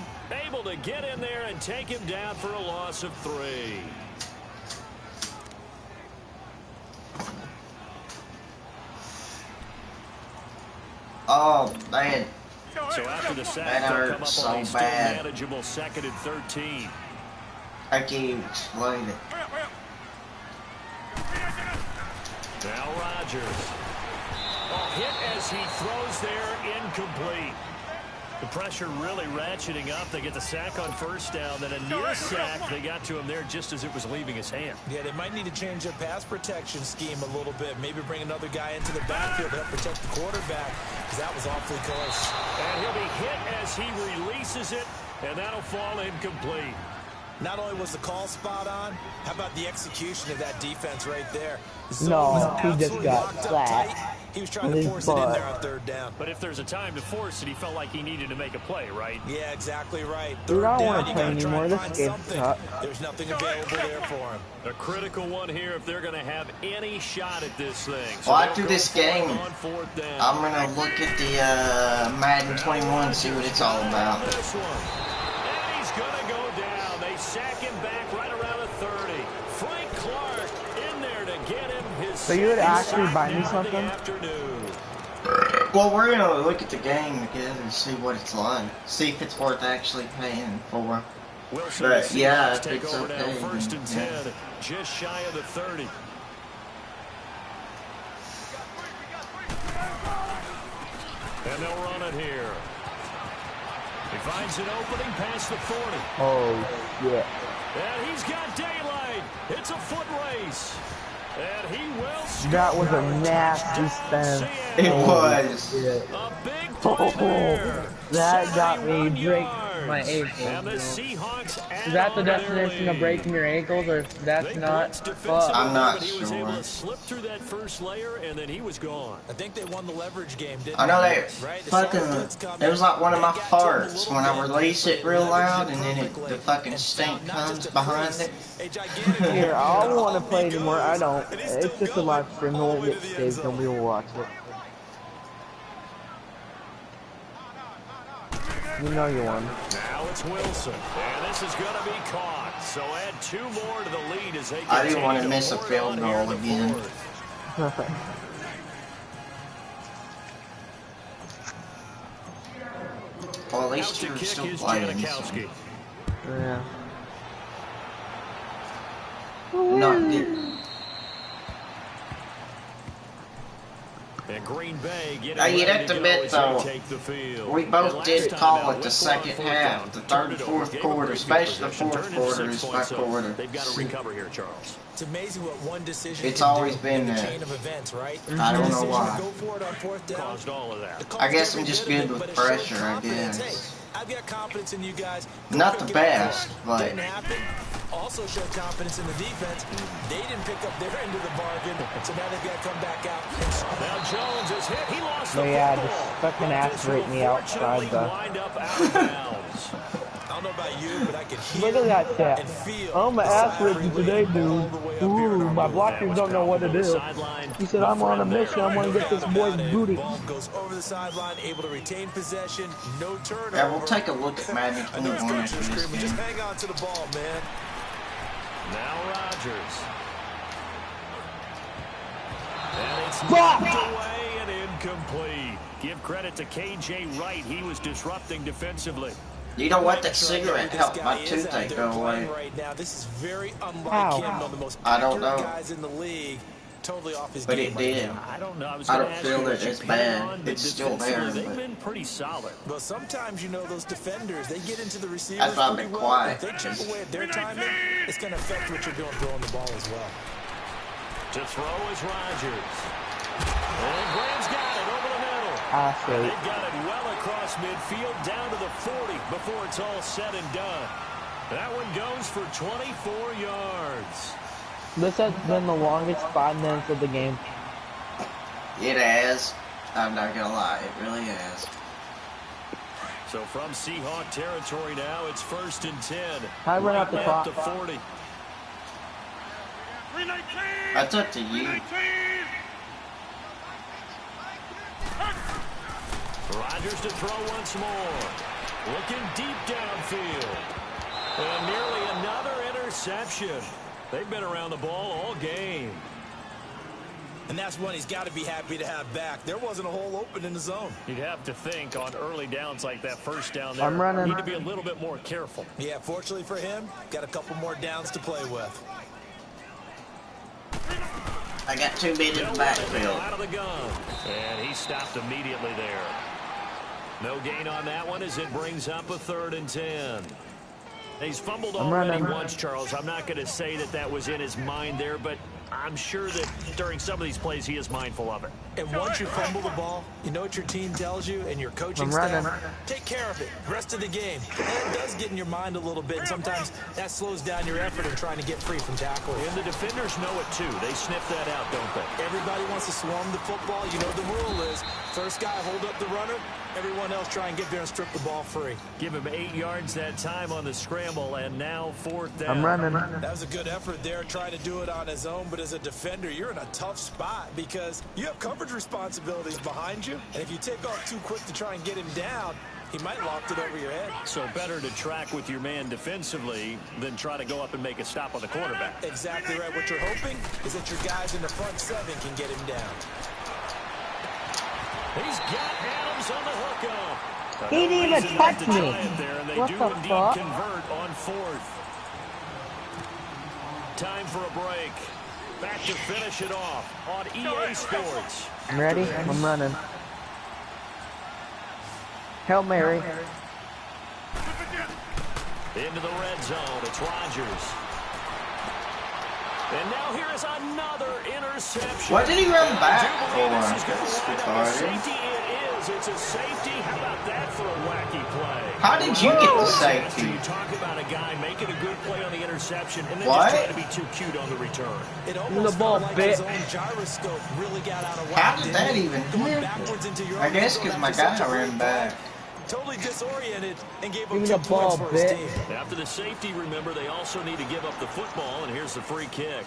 able to get in there and take him down for a loss of 3. Oh, man. So after the sack, That they'll come hurts up so on a still bad. manageable 2nd and 13. I can't even explain it. Now Rodgers. A hit as he throws there, incomplete. The pressure really ratcheting up. They get the sack on first down, then a near sack. They got to him there just as it was leaving his hand. Yeah, they might need to change their pass protection scheme a little bit. Maybe bring another guy into the backfield to help protect the quarterback, because that was awfully close. And he'll be hit as he releases it, and that'll fall incomplete. Not only was the call spot on, how about the execution of that defense right there? No, he just got flat. He was trying to force it in there on 3rd down. But if there's a time to force it, he felt like he needed to make a play, right? Yeah, exactly right. Dude, I don't want you to play gotta try anymore. and This find game's something. cut. There's nothing available there for him. A critical one here if they're going to have any shot at this thing. Well, after this game, I'm gonna look at the Madden 21 and see what it's all about. This one. And he's going to go down. They sack him back right around the 30. Frank Clark in there to get him his. So you would actually buy me something? Well, we're gonna look at the game together and see what it's like. See if it's worth actually paying for. But yeah, if it's okay. Now, 1st and 10, yeah. just shy of the 30. And they'll run it here. He finds an opening past the 40. Oh, yeah. And he's got daylight. It's a foot race. And he will score. That was a nasty spin. It was. A big play there. That got me 71 break yards. my ankles. And the Seahawks Is that the add on definition their of breaking your ankles, or if that's They not? blitzed defensively, I'm not but he was able sure. to slip through that first layer, and then he was gone. I think they won the leverage game, didn't I know they? they Right? fucking. It was like one of my farts when I release it real loud and then the fucking stink comes behind it. Here, I don't want to play anymore. I don't. It's just a live stream. No one gets saved. Nobody will watch it. You know you won. Now it's Wilson, and this is going to be caught. So add 2 more to the lead as they I didn't want to continue miss a pour it field on here in goal the again. 4th. Well, at Out least to you're kick still is playing. Janikowski. Yeah. Not good. And Green Bay getting Now, you'd ready have to to go admit, as they though, take the field. We And both last did time call out, it the Whipple on second 4th half, down, the turned third and it over, fourth gave quarter, them great especially the possession, fourth turned it into quarter 6 is by points, so quarter. They've got to recover here, Charles. It's amazing what one decision It's can always do been in the that. chain of events, right? I don't know Decision to why. Go for it on 4th down. Caused all of that. I guess I'm just good with pressure, I guess. I've got confidence in you guys. Not the best, but Didn't happen. also showed confidence in the defense. They didn't pick up their end of the bargain, so now they've got to come back out. Now Jones is hit. He lost the yeah, football. just fucking aspirate me outside the... Wind up out of bounds. I don't know about you, but I can hear Look at that and feel. I'm an aspirate today, dude. Ooh, my blockers don't know what to do. He said, I'm on a mission. I'm going to get this boy's booty. Ball goes over the sideline, able to retain possession, no turnover. Yeah, we'll take a look at Madden 21 after this game. Just hang on to the ball, man. Now Rodgers. And it's knocked away and incomplete. Give credit to K.J. Wright. He was disrupting defensively. You know what? That cigarette helped my toothache go away. Right now, this is very unlike him. One of the most accurate guys in the league. Totally off his game. But it did. I don't know. I don't feel it as bad. It's still there. They've been pretty solid. Well, sometimes, you know, those defenders, they get into the receivers. That's why I've been quiet. If they chip away at their timing, it's going to affect what you're doing throwing the ball as well. To throw is Rodgers. And Graham's got it over the middle. They've got it well across midfield down to the 40 before it's all said and done. That one goes for 24 yards. This has been the longest 5 minutes of the game. It has. I'm not gonna lie, it really has. So from Seahawk territory now, it's 1st and 10. I run out the clock. To 40. That's up to you. Rodgers to throw once more. Looking deep downfield. And nearly another interception. They've been around the ball all game. And that's one he's got to be happy to have back. There wasn't a hole open in the zone. You'd have to think on early downs like that, first down there, I'm running. need to be a little bit more careful. Yeah, fortunately for him, got a couple more downs to play with. I got 2 men in the backfield. Out of the gun. And he stopped immediately there. No gain on that one as it brings up a 3rd and 10. He's fumbled already once, Charles. I'm not going to say that that was in his mind there, but I'm sure that during some of these plays he is mindful of it. And once you fumble the ball, you know what your team tells you and your coaching staff? Take care of it. Rest of the game. And it does get in your mind a little bit. And sometimes that slows down your effort in trying to get free from tackling. And the defenders know it too. They sniff that out, don't they? Everybody wants to swarm the football. You know the rule is first guy hold up the runner. Everyone else try and get there and strip the ball free. Give him 8 yards that time on the scramble, and now 4th down. I'm running. That was a good effort there, trying to do it on his own. But as a defender, you're in a tough spot because you have coverage responsibilities behind you. And if you take off too quick to try and get him down, he might loft it over your head. So better to track with your man defensively than try to go up and make a stop on the quarterback. Exactly right. What you're hoping is that your guys in the front 7 can get him down. He's got Adams on the hookup. He didn't even touch me. What the fuck? Convert on 4th. Time for a break. Back to finish it off on EA Sports. I'm ready. I'm running. Hail Mary. Into the red zone. It's Rodgers. And now here is another interception. What did he run back for? That's retarded. It is. It's a safety. How about that for a wacky play? How did you get the safety? You talk about a guy making a good play on the interception and then just trying to be too cute on the return. It almost felt like his own gyroscope really got out of whack. How did that even happen? I guess because my guy ran back. Totally disoriented and gave Give him me 2 the ball, points for his team. After the safety, remember, they also need to give up the football, and here's the free kick.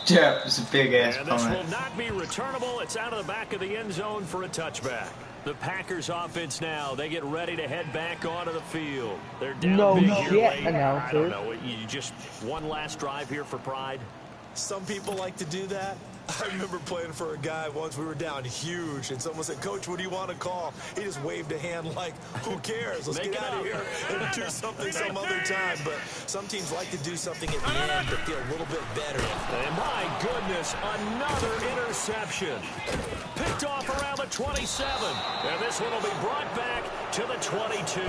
Yeah, it's a big-ass And this punt. will not be returnable. It's out of the back of the end zone for a touchback. The Packers offense now, they get ready to head back onto the field. They're down big here late. I don't know. You just one last drive here for pride. Some people like to do that. I remember playing for a guy once. We were down huge, and someone said, "Coach, what do you want to call?" He just waved a hand like, "Who cares? Let's get out of here and do something some other time." But some teams like to do something at the end to feel a little bit better. And my goodness, another interception. Picked off around the 27. And this one will be brought back to the 22.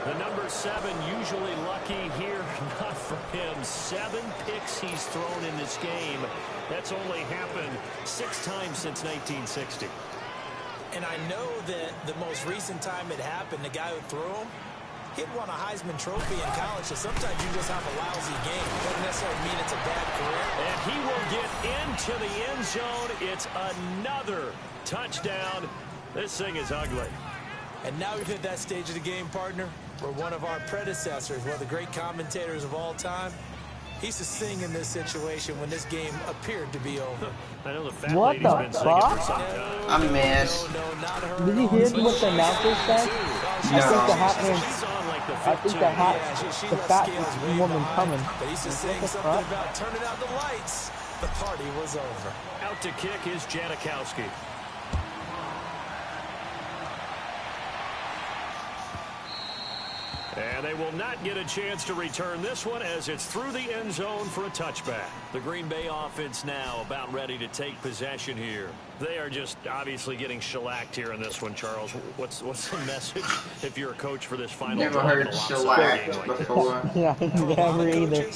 The number 7 usually lucky here, not for him. 7 picks he's thrown in this game. That's only happened 6 times since 1960. And I know that the most recent time it happened, the guy who threw him, He had won a Heisman Trophy in college, so sometimes you just have a lousy game. Doesn't necessarily mean it's a bad career. And he will get into the end zone. It's another touchdown. This thing is ugly. And now we've hit that stage of the game, partner, where one of our predecessors, one of the great commentators of all time, he used to sing in this situation when this game appeared to be over. I know the fat What lady's the been singing for some time. I missed. Did you hear what the announcer said? No. I think the hot man. She's on like the I think 15. the fat woman coming. They used to sing something about turning out the lights. The party was over. Out to kick is Janikowski. And they will not get a chance to return this one as it's through the end zone for a touchback. The Green Bay offense now about ready to take possession here. They are just obviously getting shellacked here in this one, Charles. What's the message if you're a coach for this final? Never heard shellacked before. Yeah, never either.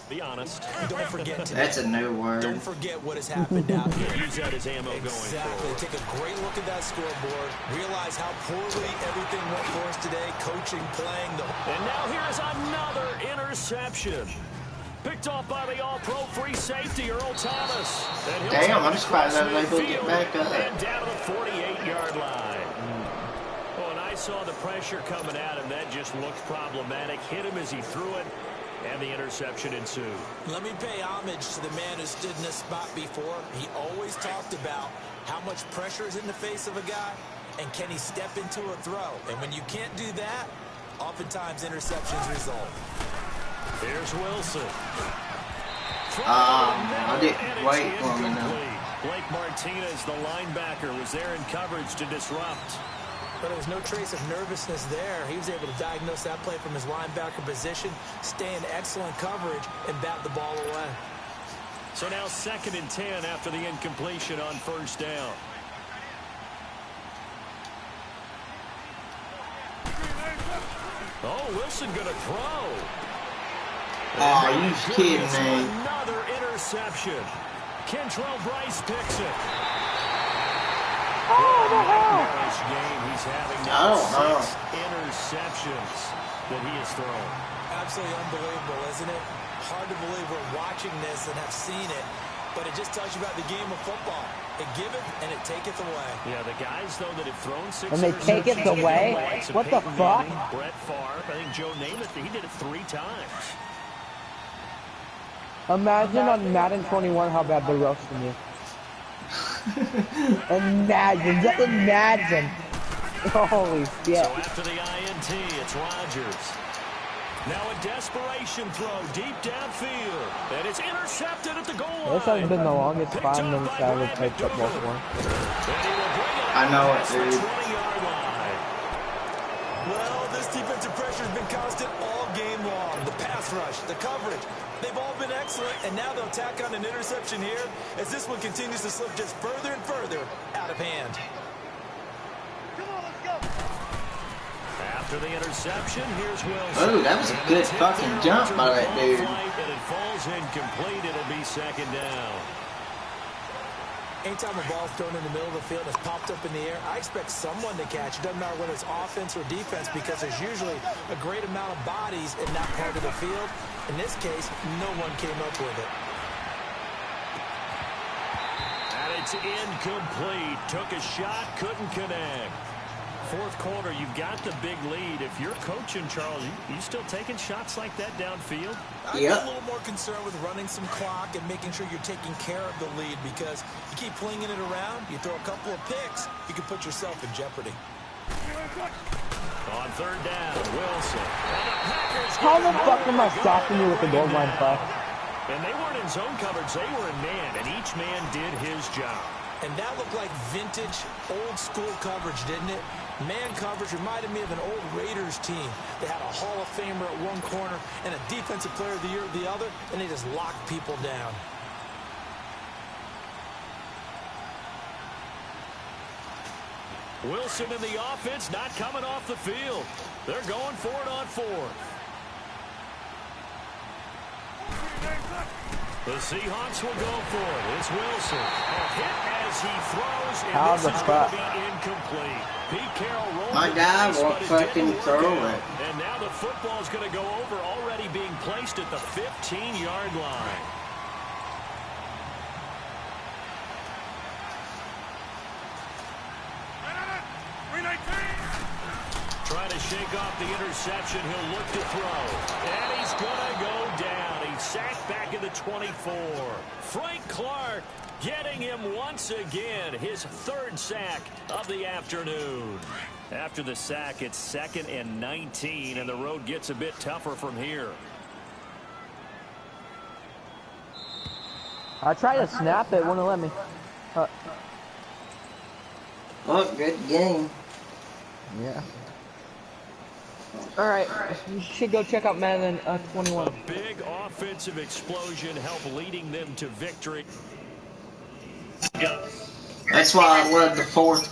Be honest. Don't forget today. That's a new word. Don't forget what has happened out here. Use that as ammo going forward. Take a great look at that scoreboard. Realize how poorly everything went for us today. Coaching, playing. And now here's another interception. Picked off by the all-pro free safety, Earl Thomas. Damn, I'm surprised that they could get back up. And down to the 48-yard line. Oh, and I saw the pressure coming at him. That just looked problematic. Hit him as he threw it. And the interception ensued. Let me pay homage to the man who stood in this spot before. He always talked about how much pressure is in the face of a guy, and can he step into a throw. And when you can't do that, oftentimes interceptions result. Here's Wilson. I didn't wait long enough. Blake Martinez, the linebacker, was there in coverage to disrupt. But there was no trace of nervousness there. He was able to diagnose that play from his linebacker position, stay in excellent coverage, and bat the ball away. So now 2nd and 10 after the incompletion on first down. Oh, Wilson going to throw. Oh, you kidding me? Another interception. Kentrell Bryce picks it. Oh, the hell! This game, he's having I don't know. 6 interceptions that he has thrown. Absolutely unbelievable, isn't it? Hard to believe we're watching this and have seen it, but it just tells you about the game of football. It giveth and it taketh away. Yeah, the guys, though, that have thrown 6 And they take it away? What the fuck? Brett Favre, I think Joe Namath, he did it 3 times. Imagine on Madden 21 how bad they're roasting you. Imagine, just imagine. Holy shit. So after the INT, it's Rodgers. Now a desperation throw deep downfield. And it's intercepted at the goal line. This has been the longest 5 minutes I ever played football for. I know it, dude. Well, this defensive pressure has been constant all game long. The pass rush, the coverage, they've all been excellent, and now they'll tack on an interception here as this one continues to slip just further and further out of hand. Come on, let's go. After the interception, here's Wilson. Oh, that was a good fucking jump by that dude. And it falls incomplete. It'll be 2nd down. Anytime a ball's thrown in the middle of the field and it's popped up in the air, I expect someone to catch. It doesn't matter whether it's offense or defense because there's usually a great amount of bodies in that part of the field. In this case, no one came up with it. And it's incomplete. Took a shot, couldn't connect. 4th quarter, you've got the big lead. If you're coaching, Charles, you still taking shots like that downfield? I get a little more concerned with running some clock and making sure you're taking care of the lead because you keep flinging it around, you throw a couple of picks, you can put yourself in jeopardy. On 3rd down, Wilson. How the fuck am I stopping you with the goal line play? And they weren't in zone coverage, they were in man, and each man did his job. And that looked like vintage, old-school coverage, didn't it? Man coverage reminded me of an old Raiders team. They had a Hall of Famer at one corner and a Defensive Player of the Year at the other, and they just locked people down. Wilson in the offense not coming off the field. They're going for it on 4th. The Seahawks will go for it. It's Wilson. A hit as he throws, and this is going to be incomplete. My guy won't fucking throw it. And now the football's going to go over, already being placed at the 15-yard line. Trying to shake off the interception. He'll look to throw. And he's going to go down. He's sacked back at the 24. Frank Clark getting him once again. His third sack of the afternoon. After the sack, it's 2nd and 19, and the road gets a bit tougher from here. I tried to snap it, wouldn't let me. Oh, good game. Yeah. Alright, you should go check out Madden 21. A big offensive explosion helped leading them to victory. That's why I led the fourth quarter.